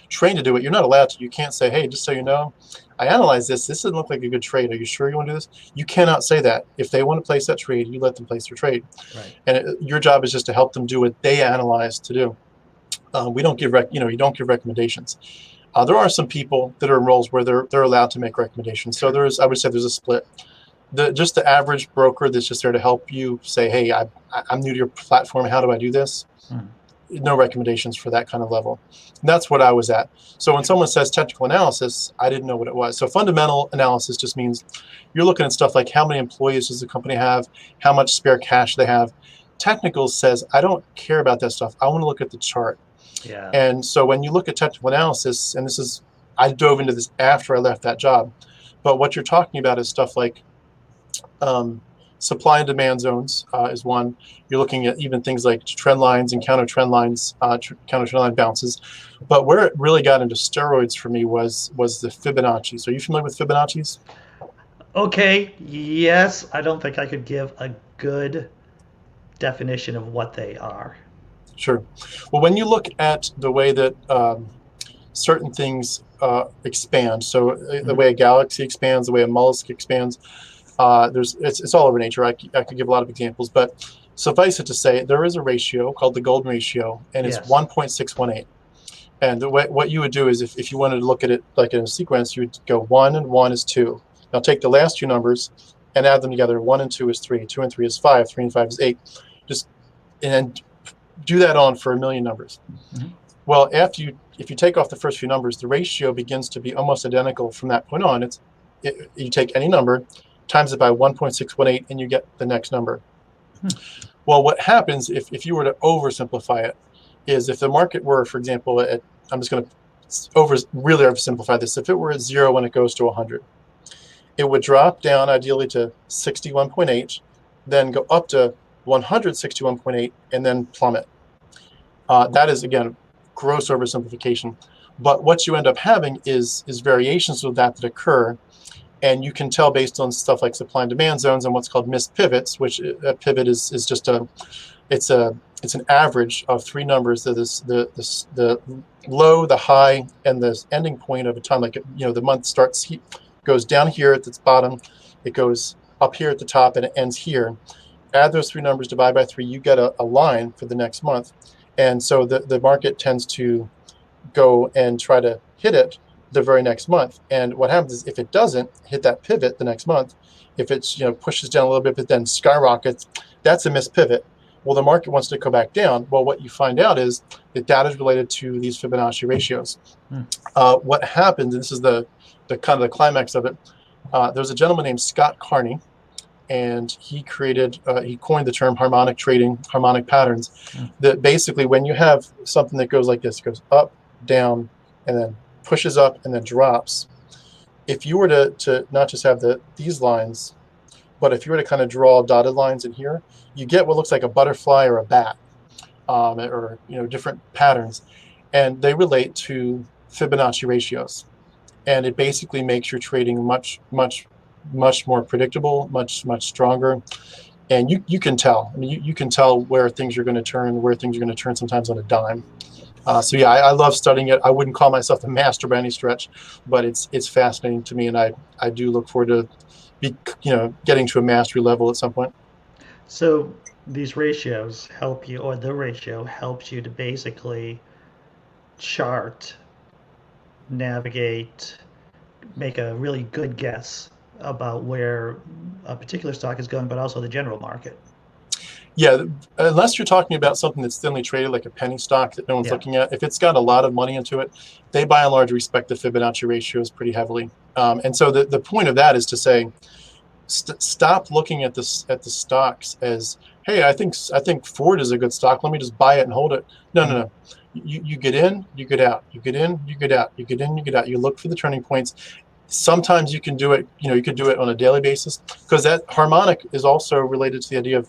trained to do it, you're not allowed to. You can't say, "Hey, just so you know, I analyzed this. This doesn't look like a good trade. Are you sure you want to do this?" You cannot say that. If they want to place that trade, you let them place their trade. Right. And your job is just to help them do what they analyze to do. We don't give you don't give recommendations. There are some people that are in roles where they're allowed to make recommendations. So I would say there's a split. Just the average broker that's just there to help you say, "Hey, I'm new to your platform. How do I do this?" No recommendations for that kind of level. And that's what I was at. So when someone says technical analysis, I didn't know what it was. So fundamental analysis just means you're looking at stuff like how many employees does the company have, how much spare cash they have. Technical says, I don't care about that stuff. I want to look at the chart. Yeah. And so when you look at technical analysis, and I dove into this after I left that job, but what you're talking about is stuff like supply and demand zones is one. You're looking at even things like trend lines and counter trend lines, counter trend line bounces. But where it really got into steroids for me was the Fibonacci. So are you familiar with Fibonacci's? Okay, yes, I don't think I could give a good definition of what they are. Sure. Well, when you look at the way that certain things expand, so the way a galaxy expands, the way a mollusk expands, it's all over nature. I could give a lot of examples, but suffice it to say, there is a ratio called the golden ratio, and it's Yes. 1.618. And what you would do is if you wanted to look at it like in a sequence, you would go 1 and 1 is 2. Now take the last two numbers and add them together. 1 and 2 is 3. 2 and 3 is 5. 3 and 5 is 8. And do that on for a million numbers. Mm-hmm. Well, if you take off the first few numbers, the ratio begins to be almost identical from that point on. You take any number, times it by 1.618, and you get the next number. Well, what happens if you were to oversimplify it is if the market were, for example, I'm just going to really oversimplify this. If it were at 0 when it goes to 100, it would drop down ideally to 61.8, then go up to 161.8, and then plummet. That is, again, gross oversimplification. But what you end up having is variations of that occur. And you can tell based on stuff like supply and demand zones and what's called missed pivots, which a pivot is just it's an average of three numbers. That is the low, the high, and the ending point of a time. Like the month goes down here at its bottom, it goes up here at the top, and it ends here. Add those three numbers, divide by 3, you get a line for the next month. And so the market tends to go and try to hit it the very next month. And what happens is if it doesn't hit that pivot the next month, if it's pushes down a little bit but then skyrockets, that's a missed pivot. Well, the market wants to go back down. Well, what you find out is the data is related to these Fibonacci ratios. What happens, and this is the kind of the climax of it, there's a gentleman named Scott Carney, and he coined the term harmonic trading, harmonic patterns. That basically when you have something that goes like this, it goes up, down, and then pushes up and then drops. If you were to not just have these lines, but if you were to kind of draw dotted lines in here, you get what looks like a butterfly or a bat, or different patterns, and they relate to Fibonacci ratios. And it basically makes your trading much more predictable, much stronger. And you can tell. I mean, you can tell where things are going to turn, where things are going to turn sometimes on a dime. So yeah, I love studying it. I wouldn't call myself a master by any stretch, but it's fascinating to me, and I do look forward to getting to a mastery level at some point. So these ratios help you, or the ratio helps you to basically chart, navigate, make a really good guess about where a particular stock is going, but also the general market. Yeah, unless you're talking about something that's thinly traded, like a penny stock that no one's looking at. If it's got a lot of money into it, they by and large respect the Fibonacci ratios pretty heavily. And so the point of that is to say, stop looking at the stocks as, hey, I think Ford is a good stock. Let me just buy it and hold it. No. You get in, you get out, you get in, you get out, you get in, you get out. You look for the turning points. Sometimes you can do it, you could do it on a daily basis, because that harmonic is also related to the idea of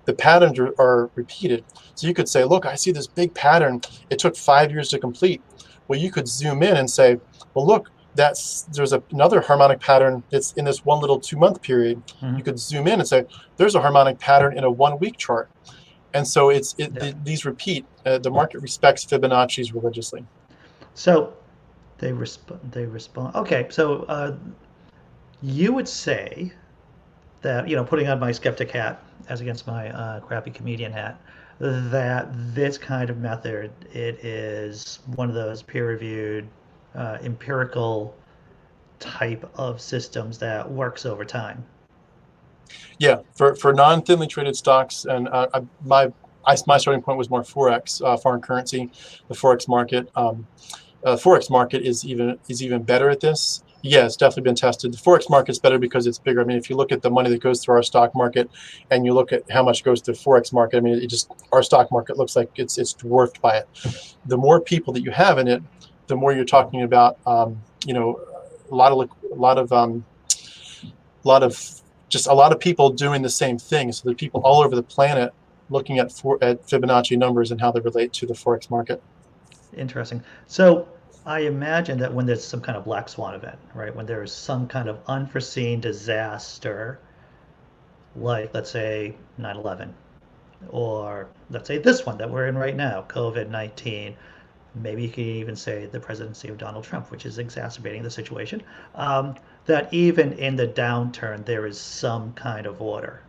the patterns are repeated. So you could say, look, I see this big pattern. It took 5 years to complete. Well, you could zoom in and say, well, look, there's another harmonic pattern that's in this one little 2-month period. Mm-hmm. You could zoom in and say, there's a harmonic pattern in a 1-week chart. And so these repeat. The market respects Fibonacci's religiously. So they respond. Okay, so you would say that, putting on my skeptic hat as against my crappy comedian hat, that this kind of method, it is one of those peer-reviewed, empirical type of systems that works over time. Yeah, for non-thinly traded stocks, and my starting point was more Forex, foreign currency, the Forex market. Forex market is even better at this. Yeah, it's definitely been tested. The Forex market is better because it's bigger. I mean, if you look at the money that goes through our stock market, and you look at how much goes to the Forex market, I mean, our stock market looks like it's dwarfed by it. The more people that you have in it, the more you're talking about, a lot of people doing the same thing. So there are people all over the planet looking at Fibonacci numbers and how they relate to the Forex market. Interesting. So I imagine that when there's some kind of black swan event, right, when there's some kind of unforeseen disaster, like let's say 9/11, or let's say this one that we're in right now, COVID-19, maybe you can even say the presidency of Donald Trump, which is exacerbating the situation, that even in the downturn, there is some kind of order.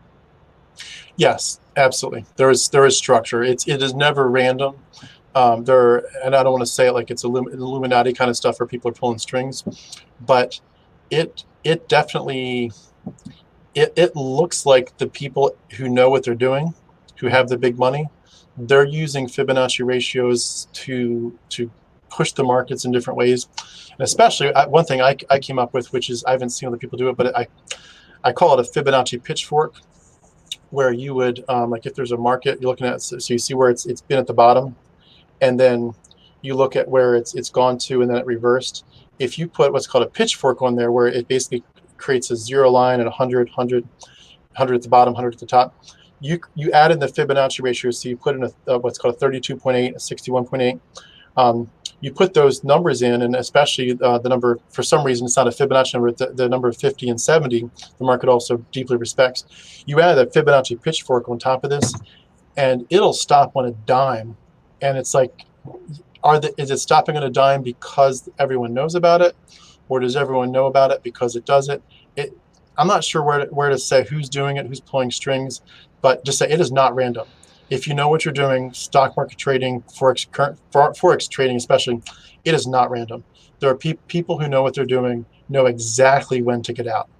Yes, absolutely. There is structure. It is never random. And I don't want to say it like it's Illuminati kind of stuff where people are pulling strings, but it definitely it looks like the people who know what they're doing, who have the big money, they're using Fibonacci ratios to push the markets in different ways. And especially one thing I came up with, which is I haven't seen other people do it, but I call it a Fibonacci pitchfork, where you would like if there's a market you're looking at, so you see where it's been at the bottom, and then you look at where it's gone to, and then it reversed. If you put what's called a pitchfork on there, where it basically creates a zero line at 100 at the bottom, 100 at the top, you add in the Fibonacci ratio. So you put in what's called a 32.8, a 61.8. You put those numbers in, and especially the number, for some reason, it's not a Fibonacci number, the number 50 and 70, the market also deeply respects. You add a Fibonacci pitchfork on top of this, and it'll stop on a dime. And it's like, is it stopping on a dime because everyone knows about it? Or does everyone know about it because it does it? I'm not sure where to say who's doing it, who's pulling strings, but just say it is not random. If you know what you're doing, stock market trading, Forex trading especially, it is not random. There are people who know what they're doing, know exactly when to get out.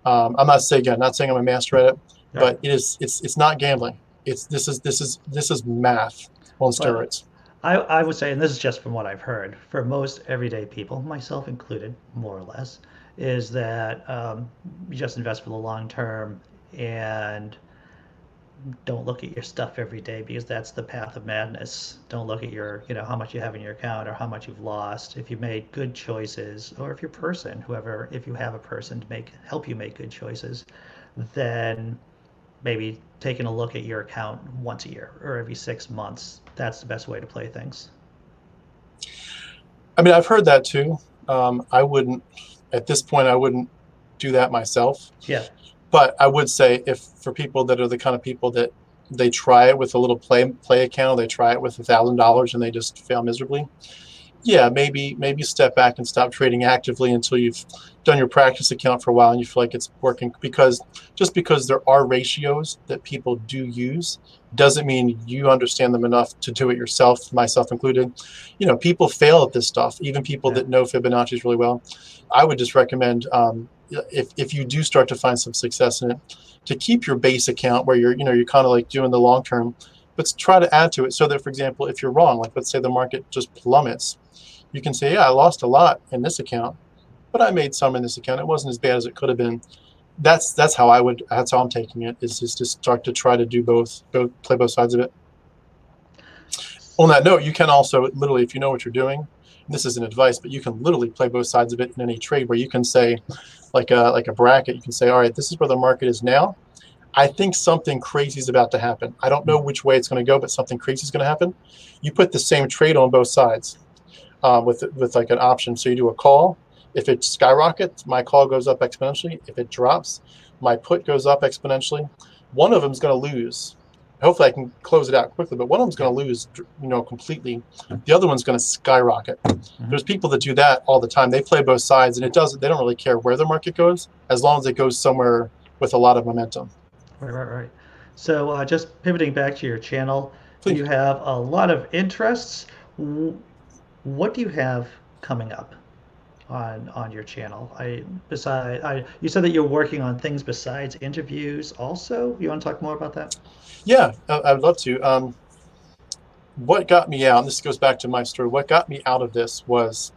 I'm not saying I'm a master at it, but it's not gambling. This is math on steroids. I would say, and this is just from what I've heard, for most everyday people, myself included, more or less, is that you just invest for the long term and don't look at your stuff every day, because that's the path of madness. Don't look at your, how much you have in your account or how much you've lost. If you made good choices, or if your person, if you have a person to help you make good choices, then maybe taking a look at your account once a year or every 6 months, that's the best way to play things. I mean, I've heard that too. At this point, I wouldn't do that myself. Yeah. But I would say, if for people that are the kind of people that they try it with a little play account, they try it with $1,000 and they just fail miserably, yeah, maybe step back and stop trading actively until you've done your practice account for a while and you feel like it's working. Because just because there are ratios that people do use doesn't mean you understand them enough to do it yourself, myself included. People fail at this stuff, even people that know Fibonacci's really well. I would just recommend, if you do start to find some success in it, to keep your base account where you're kind of like doing the long term, but try to add to it so that, for example, if you're wrong, like let's say the market just plummets, you can say, yeah, I lost a lot in this account, but I made some in this account. It wasn't as bad as it could have been. That's how I'm taking it, is just to start to try to do both play both sides of it. On that note, you can also literally, if you know what you're doing, this isn't advice, but you can literally play both sides of it in any trade where you can say, like a bracket, you can say, all right, this is where the market is now. I think something crazy is about to happen. I don't know which way it's going to go, but something crazy is going to happen. You put the same trade on both sides with like an option. So you do a call. If it skyrockets, my call goes up exponentially. If it drops, my put goes up exponentially. One of them is going to lose. Hopefully I can close it out quickly, but one of them's going to lose, completely. The other one's going to skyrocket. There's people that do that all the time. They play both sides, and they don't really care where the market goes, as long as it goes somewhere with a lot of momentum. Right. So just pivoting back to your channel, Please. you have a lot of interests. What do you have coming up on your channel? You said that you're working on things besides interviews also. You want to talk more about that? Yeah, I would love to. What got me out, and this goes back to my story, what got me out of this was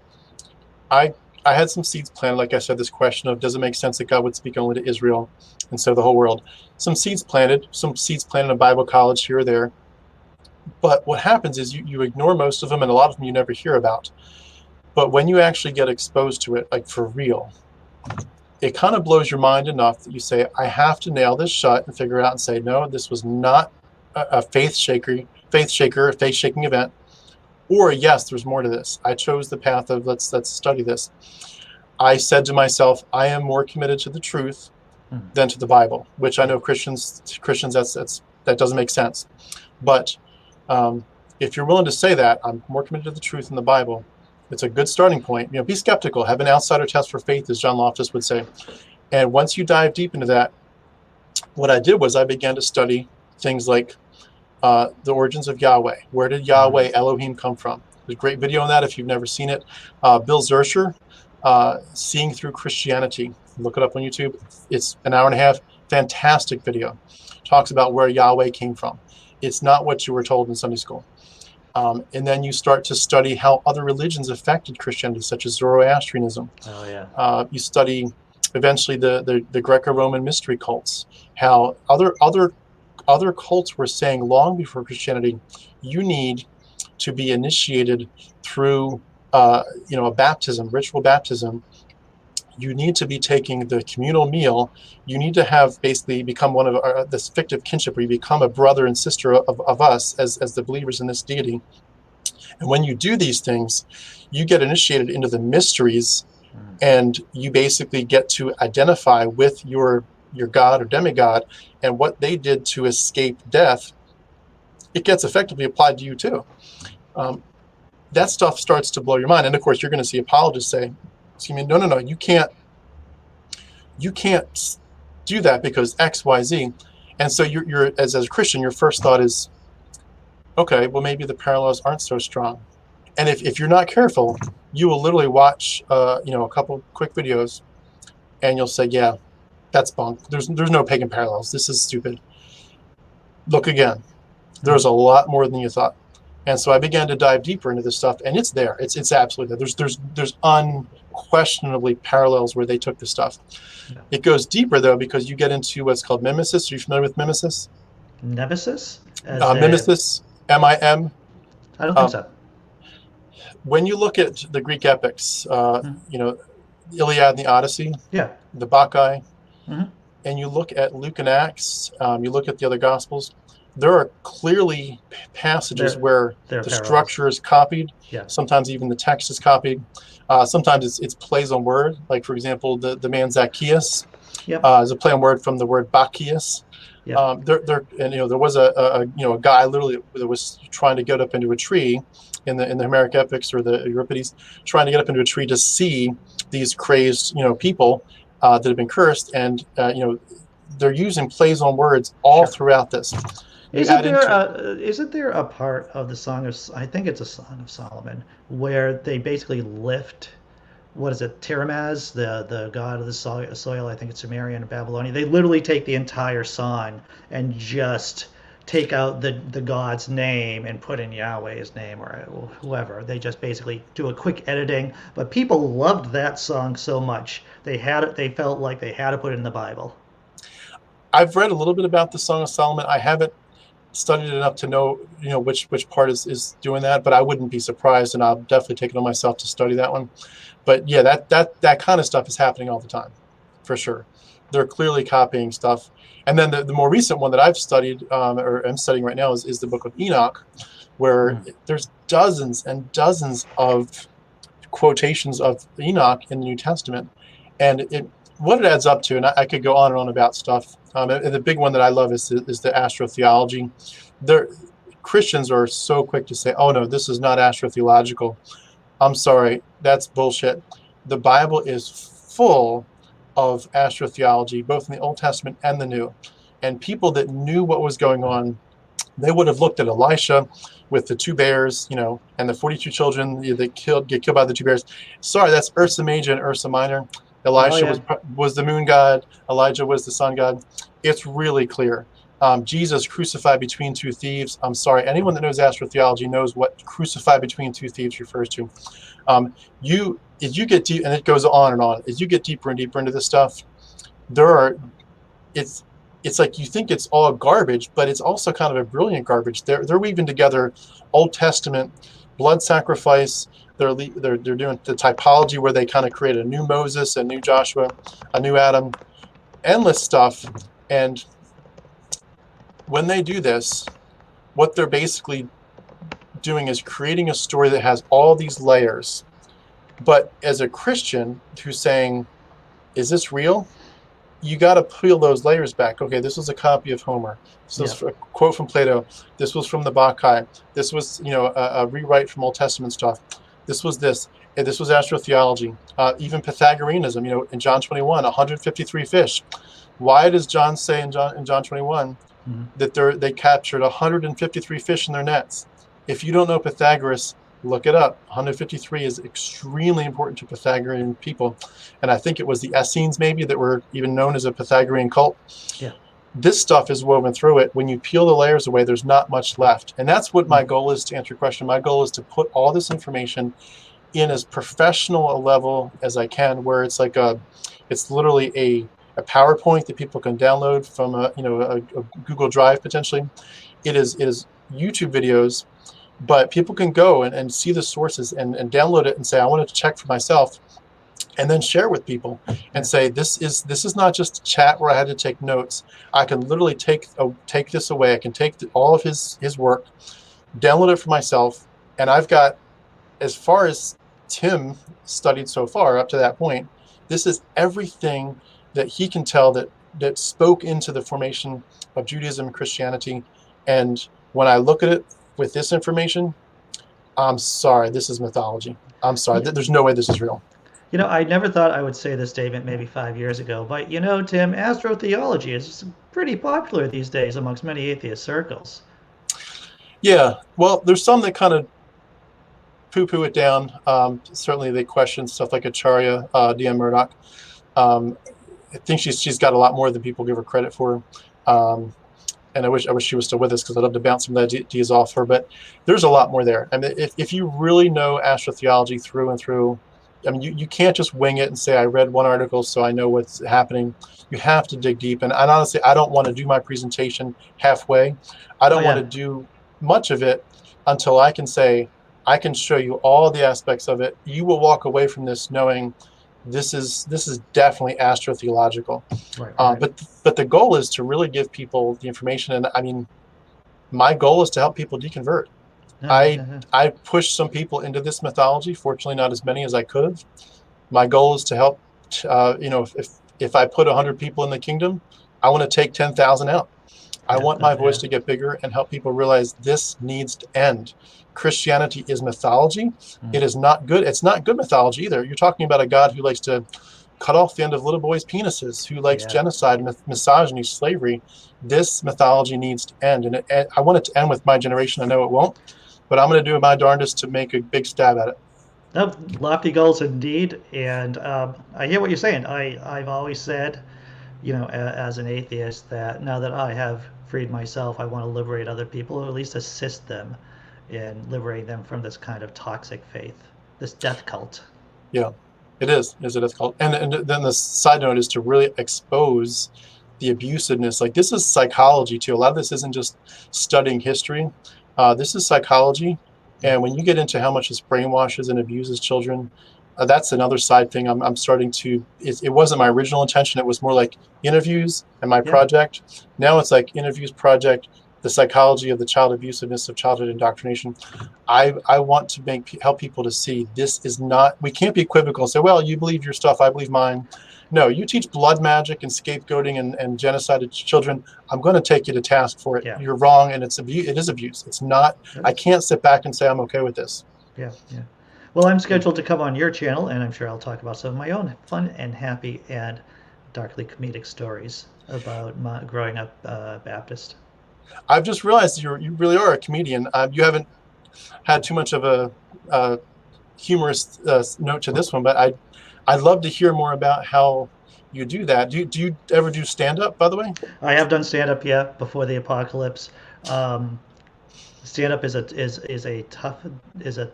I had some seeds planted. Like I said, this question of, does it make sense that God would speak only to Israel instead of the whole world? Some seeds planted in Bible college here or there. But what happens is you ignore most of them, and a lot of them you never hear about. But when you actually get exposed to it, like for real, it kind of blows your mind enough that you say, I have to nail this shut and figure out and say, no, this was not a faith-shaking event. Or yes, there's more to this. I chose the path of let's study this. I said to myself, I am more committed to the truth than to the Bible, which I know Christians that doesn't make sense. But if you're willing to say that, I'm more committed to the truth than the Bible, it's a good starting point. Be skeptical. Have an outsider test for faith, as John Loftus would say. And once you dive deep into that, what I did was I began to study things like the origins of Yahweh. Where did Yahweh, Elohim, come from? There's a great video on that if you've never seen it. Bill Zercher, Seeing Through Christianity. Look it up on YouTube. It's an hour and a half. Fantastic video. Talks about where Yahweh came from. It's not what you were told in Sunday school. And then you start to study how other religions affected Christianity, such as Zoroastrianism. Oh, yeah. You study eventually the Greco-Roman mystery cults, how other cults were saying long before Christianity, you need to be initiated through a baptism, ritual baptism. You need to be taking the communal meal. You need to have basically become one of this fictive kinship where you become a brother and sister of us as the believers in this deity. And when you do these things, you get initiated into the mysteries, and you basically get to identify with your god or demigod, and what they did to escape death, it gets effectively applied to you too. That stuff starts to blow your mind. And of course, you're going to see apologists say, no, you can't do that because X, Y, Z. And so you're as a Christian, your first thought is, okay, well, maybe the parallels aren't so strong. And if you're not careful, you will literally watch a couple quick videos, and you'll say, yeah, that's bunk. There's no pagan parallels. This is stupid. Look again. There's a lot more than you thought. And so I began to dive deeper into this stuff, and it's there. It's absolutely there. There's unquestionably parallels where they took the stuff. Yeah. It goes deeper though, because you get into what's called mimesis. Are you familiar with mimesis? Nemesis? Mimesis, M-I-M. I don't think so. When you look at the Greek epics, the Iliad and the Odyssey, the Bacchae, and you look at Luke and Acts, you look at the other Gospels, there are clearly passages where the structure is copied. Yeah. Sometimes even the text is copied. Sometimes it's plays on word. Like, for example, the man Zacchaeus is a play on word from the word Bacchaeus. Yep. There was a guy literally that was trying to get up into a tree in the Homeric epics, or the Euripides, trying to get up into a tree to see these crazed people that have been cursed, and they're using plays on words all throughout this. Isn't there a part of the Song of, I think it's a Song of Solomon, where they basically lift, what is it, Tiramaz, the god of the soil, I think it's Sumerian and Babylonian. They literally take the entire song and just take out the god's name and put in Yahweh's name or whoever. They just basically do a quick editing. But people loved that song so much, they felt like they had to put it in the Bible. I've read a little bit about the Song of Solomon. I haven't studied it enough to know, which part is doing that, but I wouldn't be surprised, and I'll definitely take it on myself to study that one. But yeah, that kind of stuff is happening all the time, for sure. They're clearly copying stuff. And then the more recent one that I've studied, or am studying right now, is the book of Enoch, where there's dozens and dozens of quotations of Enoch in the New Testament. And what it adds up to, and I could go on and on about stuff. And the big one that I love is the astrotheology. Christians are so quick to say, oh no, this is not astrotheological. I'm sorry, that's bullshit. The Bible is full of astrotheology, both in the Old Testament and the New. And people that knew what was going on, they would have looked at Elisha with the 2 bears, and the 42 children that get killed by the 2 bears. Sorry, that's Ursa Major and Ursa Minor. Elisha was the moon god. Elijah was the sun god. It's really clear. Jesus crucified between 2 thieves. I'm sorry, anyone that knows astrotheology knows what crucified between 2 thieves refers to. As you get deep, and it goes on and on, as you get deeper and deeper into this stuff, it's like you think it's all garbage, but it's also kind of a brilliant garbage. They're weaving together Old Testament blood sacrifice. They're doing the typology where they kind of create a new Moses, a new Joshua, a new Adam, endless stuff. And when they do this, what they're basically doing is creating a story that has all these layers. But as a Christian who's saying, is this real? You got to peel those layers back. Okay, this was a copy of Homer. This was a quote from Plato. This was from the Bacchae. This was, a rewrite from Old Testament stuff. This was this. And this was astrotheology. Even Pythagoreanism, in John 21, 153 fish. Why does John say in John 21 that they captured 153 fish in their nets? If you don't know Pythagoras, look it up. 153 is extremely important to Pythagorean people. And I think it was the Essenes maybe that were even known as a Pythagorean cult. Yeah. This stuff is woven through it. When you peel the layers away, there's not much left. And that's what my goal is, to answer your question. My goal is to put all this information in as professional a level as I can, where it's like it's literally a PowerPoint that people can download from a Google Drive potentially. It is YouTube videos, but people can go and see the sources and download it and say, I wanted to check for myself, and then share with people and say, this is not just a chat where I had to take notes. I can literally take this away. I can take all of his work, download it for myself, and I've got, as far as Tim studied so far up to that point, this is everything that he can tell that spoke into the formation of Judaism and Christianity. And when I look at it with this information, I'm sorry, this is mythology. I'm sorry, there's no way this is real. I never thought I would say this statement maybe 5 years ago, but Tim, astrotheology is pretty popular these days amongst many atheist circles. Yeah, well, there's some that kind of poo-poo it down. Certainly they question stuff like Acharya, D.M. Murdoch. I think she's got a lot more than people give her credit for. And I wish she was still with us, because I'd love to bounce some of the ideas off her. But there's a lot more there. I mean, if you really know astrotheology through and through, I mean, you can't just wing it and say, I read one article, so I know what's happening. You have to dig deep. And honestly, I don't want to do my presentation halfway. I don't want to do much of it until I can say, I can show you all the aspects of it. You will walk away from this knowing this is definitely astrotheological. Right. But the goal is to really give people the information. And I mean, my goal is to help people deconvert. I pushed some people into this mythology. Fortunately, not as many as I could have. My goal is to help. If I put 100 people in the kingdom, I want to take 10,000 out. I want my voice to get bigger and help people realize this needs to end. Christianity is mythology. It is not good. It's not good mythology either. You're talking about a God who likes to cut off the end of little boys' penises, who likes genocide, misogyny, slavery. This mythology needs to end. And I want it to end with my generation. I know it won't, but I'm going to do my darndest to make a big stab at it. No, lofty goals indeed. And I hear what you're saying. I've always said, as an atheist, that now that I have freed myself, I want to liberate other people, or at least assist them in liberating them from this kind of toxic faith, this death cult. Yeah, it is a death cult. And then the side note is to really expose the abusiveness. Like, this is psychology too. A lot of this isn't just studying history. This is psychology. And when you get into how much this brainwashes and abuses children, that's another side thing I'm starting to, it wasn't my original intention. It was more like interviews and my project. Now it's like interviews, project, the psychology of the child abusiveness of childhood indoctrination. I want to help people to see this is not, we can't be equivocal and say, well, you believe your stuff, I believe mine. No, you teach blood magic and scapegoating and genocide of children. I'm going to take you to task for it. You're wrong, and it is abuse. It's not, I can't sit back and say I'm okay with this. Yeah. Well, I'm scheduled to come on your channel, and I'm sure I'll talk about some of my own fun and happy and darkly comedic stories about my growing up Baptist. I've just realized you really are a comedian. You haven't had too much of a humorous note to this one, but I'd love to hear more about how you do that. Do you ever do stand-up, by the way? I have done stand-up, before the apocalypse. Stand-up is a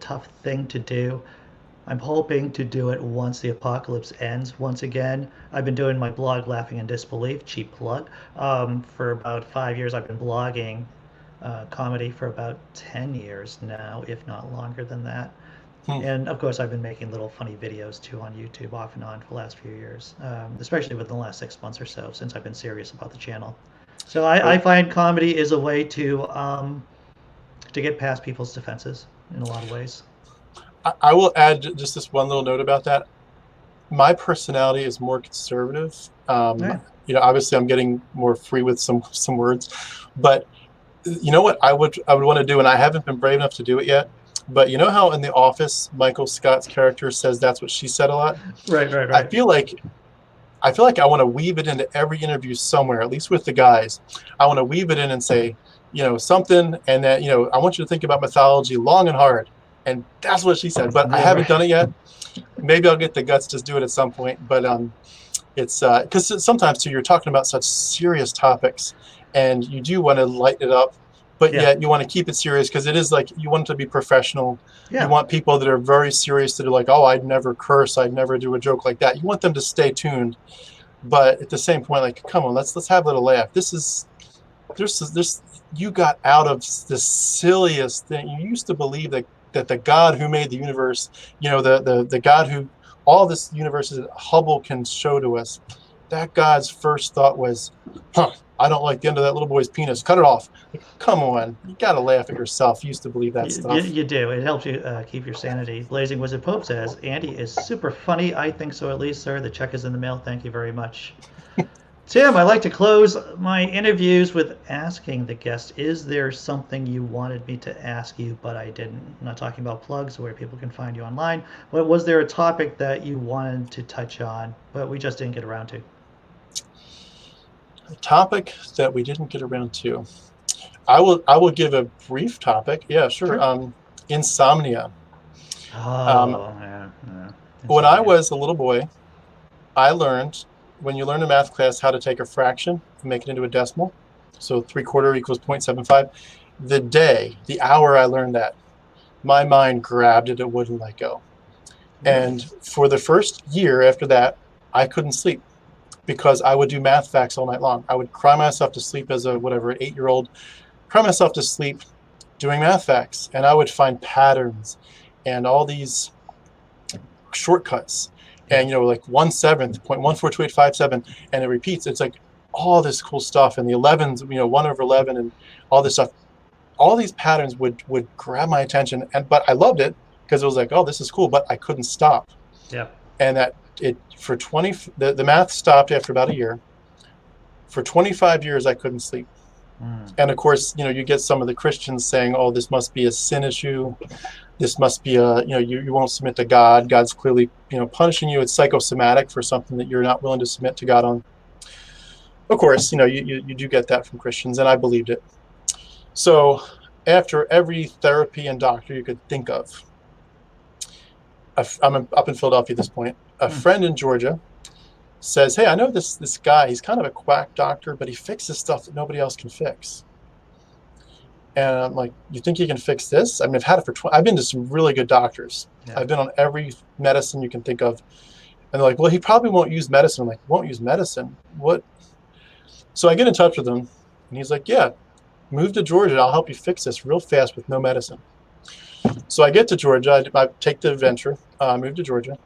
tough thing to do. I'm hoping to do it once the apocalypse ends once again. I've been doing my blog, Laughing in Disbelief, cheap plug, for about 5 years. I've been blogging comedy for about 10 years now, if not longer than that. And of course, I've been making little funny videos too on YouTube off and on for the last few years, especially within the last 6 months or so, since I've been serious about the channel. So I find comedy is a way to get past people's defenses in a lot of ways. I will add just this one little note about that. My personality is more conservative. Obviously I'm getting more free with some words, but you know what I would want to do, and I haven't been brave enough to do it yet. But you know how in The Office, Michael Scott's character says that's what she said a lot? Right. I feel like I want to weave it into every interview somewhere, at least with the guys. I want to weave it in and say, something, and that, I want you to think about mythology long and hard. And that's what she said. But I haven't done it yet. Maybe I'll get the guts to do it at some point. But it's because sometimes too, you're talking about such serious topics, and you do want to lighten it up. But yet you want to keep it serious because it is like you want it to be professional. You want people that are very serious that are like, oh, I'd never curse, I'd never do a joke like that. You want them to stay tuned, but at the same point, like, come on, let's have a little laugh. There's you got out of the silliest thing. You used to believe that the God who made the universe, the God who all this universe that Hubble can show to us, that God's first thought was, I don't like the end of that little boy's penis. Cut it off. Like, come on. You got to laugh at yourself. You used to believe that stuff. You do. It helps you keep your sanity. Blazing Wizard Pope says, Andy is super funny. I think so, at least, sir. The check is in the mail. Thank you very much. Tim, I like to close my interviews with asking the guest, is there something you wanted me to ask you, but I didn't? I'm not talking about plugs or where people can find you online, but was there a topic that you wanted to touch on, but we just didn't get around to? A topic that we didn't get around to. I will give a brief topic. Yeah, sure. Insomnia. When I was a little boy, I learned, when you learn in math class how to take a fraction and make it into a decimal, so 3/4 equals 0.75, the hour I learned that, my mind grabbed it, it wouldn't let go. And for the first year after that, I couldn't sleep because I would do math facts all night long. I would cry myself to sleep as a 8-year-old, cry myself to sleep doing math facts, and I would find patterns and all these shortcuts. And like 1/7, 0.142857, and it repeats. It's like all this cool stuff, and the 11s, 1/11, and all this stuff. All these patterns would grab my attention, but I loved it because it was like, oh, this is cool, but I couldn't stop. Yeah. And the math stopped after about a year. For 25 years, I couldn't sleep. And of course, you get some of the Christians saying, oh, this must be a sin issue. This must be you won't submit to God. God's clearly, punishing you. It's psychosomatic for something that you're not willing to submit to God on. Of course, you do get that from Christians, and I believed it. So after every therapy and doctor you could think of, I'm up in Philadelphia at this point, a friend in Georgia says, hey, I know this guy, he's kind of a quack doctor, but he fixes stuff that nobody else can fix. And I'm like, you think you can fix this? I mean, I've had it for I've been to some really good doctors. Yeah. I've been on every medicine you can think of. And they're like, well, he probably won't use medicine. I'm like, won't use medicine? What? So I get in touch with him, and he's like, yeah, move to Georgia. I'll help you fix this real fast with no medicine. So I get to Georgia. I take the adventure, move to Georgia,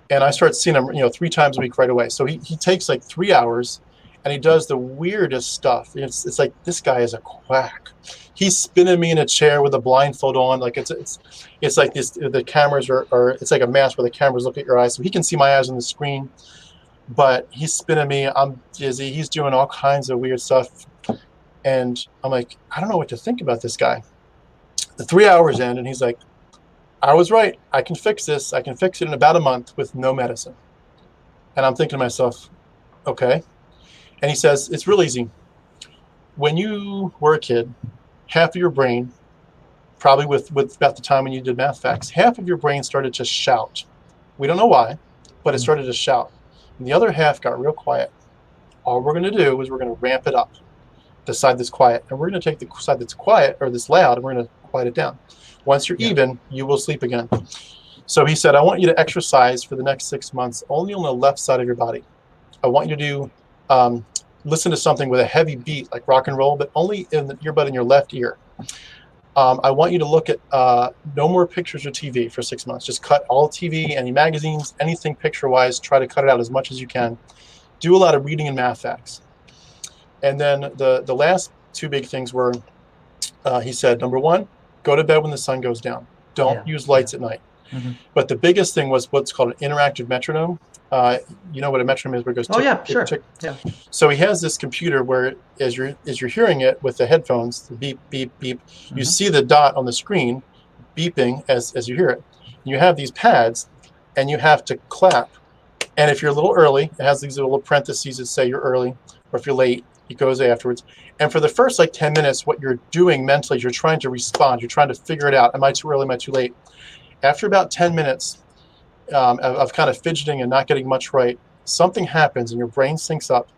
and I start seeing him, 3 times a week right away. So he takes like 3 hours, and he does the weirdest stuff. It's like, this guy is a quack. He's spinning me in a chair with a blindfold on. Like it's like this. The cameras are it's like a mask where the cameras look at your eyes, so he can see my eyes on the screen. But he's spinning me. I'm dizzy. He's doing all kinds of weird stuff, and I'm like, I don't know what to think about this guy. The 3 hours end, and he's like, I was right. I can fix this. I can fix it in about a month with no medicine. And I'm thinking to myself, okay. And he says, it's real easy. When you were a kid, half of your brain, probably with about the time when you did math facts, half of your brain started to shout. We don't know why, but it started to shout. And the other half got real quiet. All we're going to do is we're going to ramp it up, the side that's quiet. And we're going to take the side that's quiet or that's loud, and we're going to quiet it down. Once you're even, you will sleep again. So he said, I want you to exercise for the next 6 months only on the left side of your body. I want you to do listen to something with a heavy beat like rock and roll, but only in the earbud in your left ear. I want you to look at no more pictures of TV for 6 months. Just cut all TV, any magazines, anything picture-wise. Try to cut it out as much as you can. Do a lot of reading and math facts. And then the last 2 big things were, he said, number 1, go to bed when the sun goes down. Don't use lights at night. Mm-hmm. But the biggest thing was what's called an interactive metronome. You know what a metronome is, where it goes tick, tick, sure. tick. Yeah. So he has this computer where as you're hearing it with the headphones, the beep, beep, beep, you see the dot on the screen beeping as you hear it. You have these pads, and you have to clap. And if you're a little early, it has these little parentheses that say you're early, or if you're late, it goes afterwards. And for the first like 10 minutes, what you're doing mentally is you're trying to respond. You're trying to figure it out. Am I too early? Am I too late? After about 10 minutes of kind of fidgeting and not getting much right, something happens and your brain syncs up.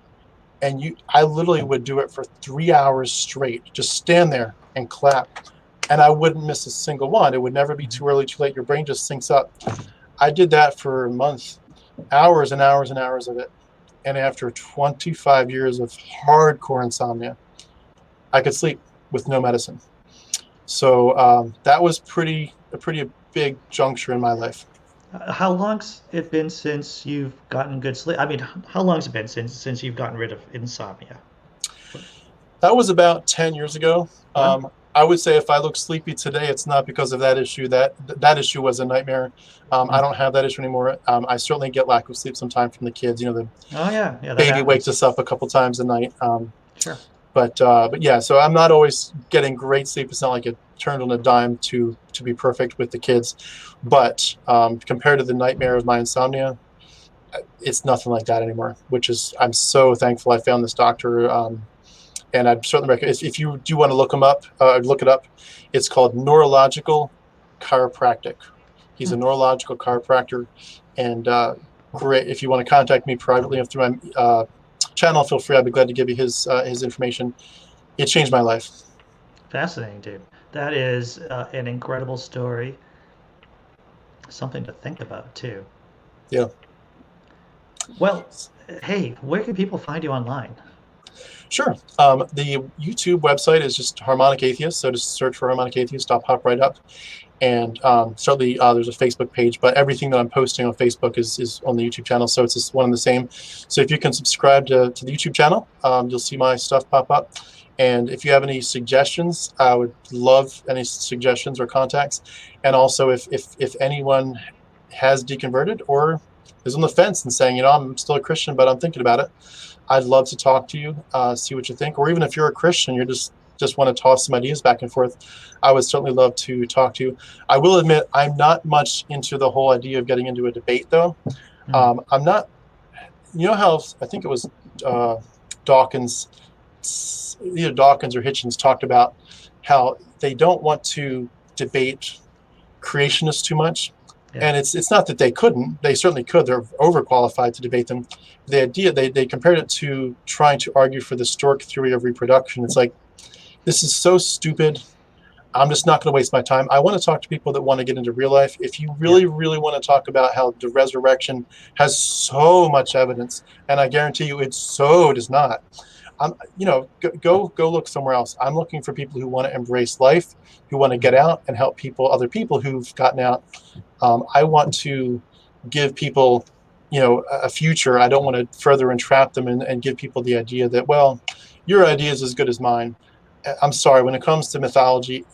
And I literally would do it for 3 hours straight. Just stand there and clap. And I wouldn't miss a single one. It would never be too early, too late. Your brain just syncs up. I did that for a month, hours and hours and hours of it. And after 25 years of hardcore insomnia, I could sleep with no medicine. So that was a pretty big juncture in my life. How long's it been since you've gotten good sleep? I mean, how long's it been since you've gotten rid of insomnia? That was about 10 years ago. Wow. I would say if I look sleepy today, it's not because of that issue. That issue was a nightmare. I don't have that issue anymore. I certainly get lack of sleep sometimes from the kids. The baby happens. Wakes us up a couple times a night. Sure. But yeah, so I'm not always getting great sleep. It's not like it turned on a dime to be perfect with the kids. But compared to the nightmare of my insomnia, it's nothing like that anymore, which is, I'm so thankful I found this doctor. And I'd certainly recommend, if you do want to look it up, it's called Neurological Chiropractic. He's a neurological chiropractor, and great. If you want to contact me privately through my channel, feel free. I'd be glad to give you his information. It changed my life. Fascinating, dude. That is an incredible story. Something to think about too. Yeah. Well, hey, where can people find you online? Sure. The YouTube website is just Harmonic Atheist, so just search for Harmonic Atheist. I'll pop right up. And certainly there's a Facebook page, but everything that I'm posting on Facebook is on the YouTube channel, so it's just one and the same. So if you can subscribe to the YouTube channel, you'll see my stuff pop up. And if you have any suggestions, I would love any suggestions or contacts. And also if anyone has deconverted or is on the fence and saying, I'm still a Christian, but I'm thinking about it, I'd love to talk to you, see what you think. Or even if you're a Christian, you're just want to toss some ideas back and forth, I would certainly love to talk to you. I will admit I'm not much into the whole idea of getting into a debate, though. I'm not, how I think it was Dawkins, either Dawkins or Hitchens talked about how they don't want to debate creationists too much. Yeah. And it's not that they couldn't. They certainly could. They're overqualified to debate them. The idea, they compared it to trying to argue for the stork theory of reproduction. It's like, this is so stupid. I'm just not going to waste my time. I want to talk to people that want to get into real life. If you really, really want to talk about how the resurrection has so much evidence, and I guarantee you it so does not, I'm, go look somewhere else. I'm looking for people who want to embrace life, who want to get out and help other people who've gotten out. I want to give people, a future. I don't want to further entrap them and give people the idea that, well, your idea is as good as mine. I'm sorry, when it comes to mythology,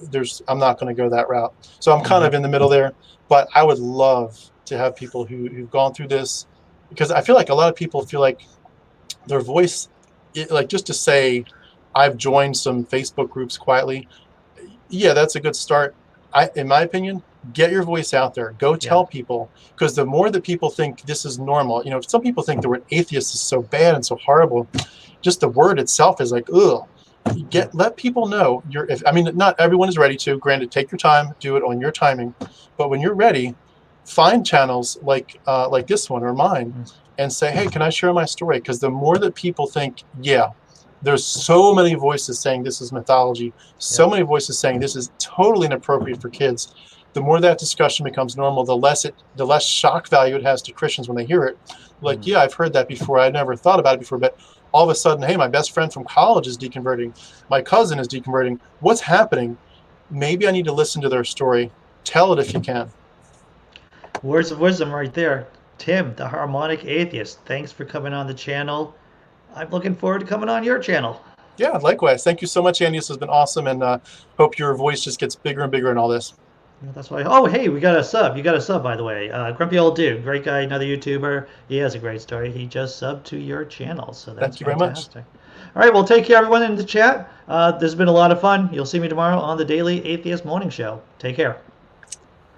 I'm not going to go that route. So I'm kind of in the middle there, but I would love to have people who've gone through this, because I feel like a lot of people feel like their voice, like just to say, I've joined some Facebook groups quietly. Yeah, that's a good start. In my opinion, get your voice out there. Go tell people, because the more that people think this is normal, some people think the word atheist is so bad and so horrible. Just the word itself is like, ugh. Let people know not everyone is ready to. Granted, take your time, do it on your timing, but when you're ready, find channels like this one or mine, and say, hey, can I share my story? Because the more that people think, there's so many voices saying this is mythology, so many voices saying this is totally inappropriate for kids, the more that discussion becomes normal, the less shock value it has to Christians when they hear it. Like, I've heard that before. I never thought about it before, but all of a sudden, hey, my best friend from college is deconverting. My cousin is deconverting. What's happening? Maybe I need to listen to their story. Tell it if you can. Words of wisdom right there. Tim, the Harmonic Atheist, thanks for coming on the channel. I'm looking forward to coming on your channel. Yeah, likewise. Thank you so much, Andy. This has been awesome, and hope your voice just gets bigger and bigger in all this. That's why. Oh, hey, we got a sub. You got a sub, by the way. Grumpy Old Dude, great guy, another YouTuber. He has a great story. He just subbed to your channel, so that's Thank you fantastic. very much. All right, well, take care, everyone in the chat. This has been a lot of fun. You'll see me tomorrow on the Daily Atheist Morning Show. Take care.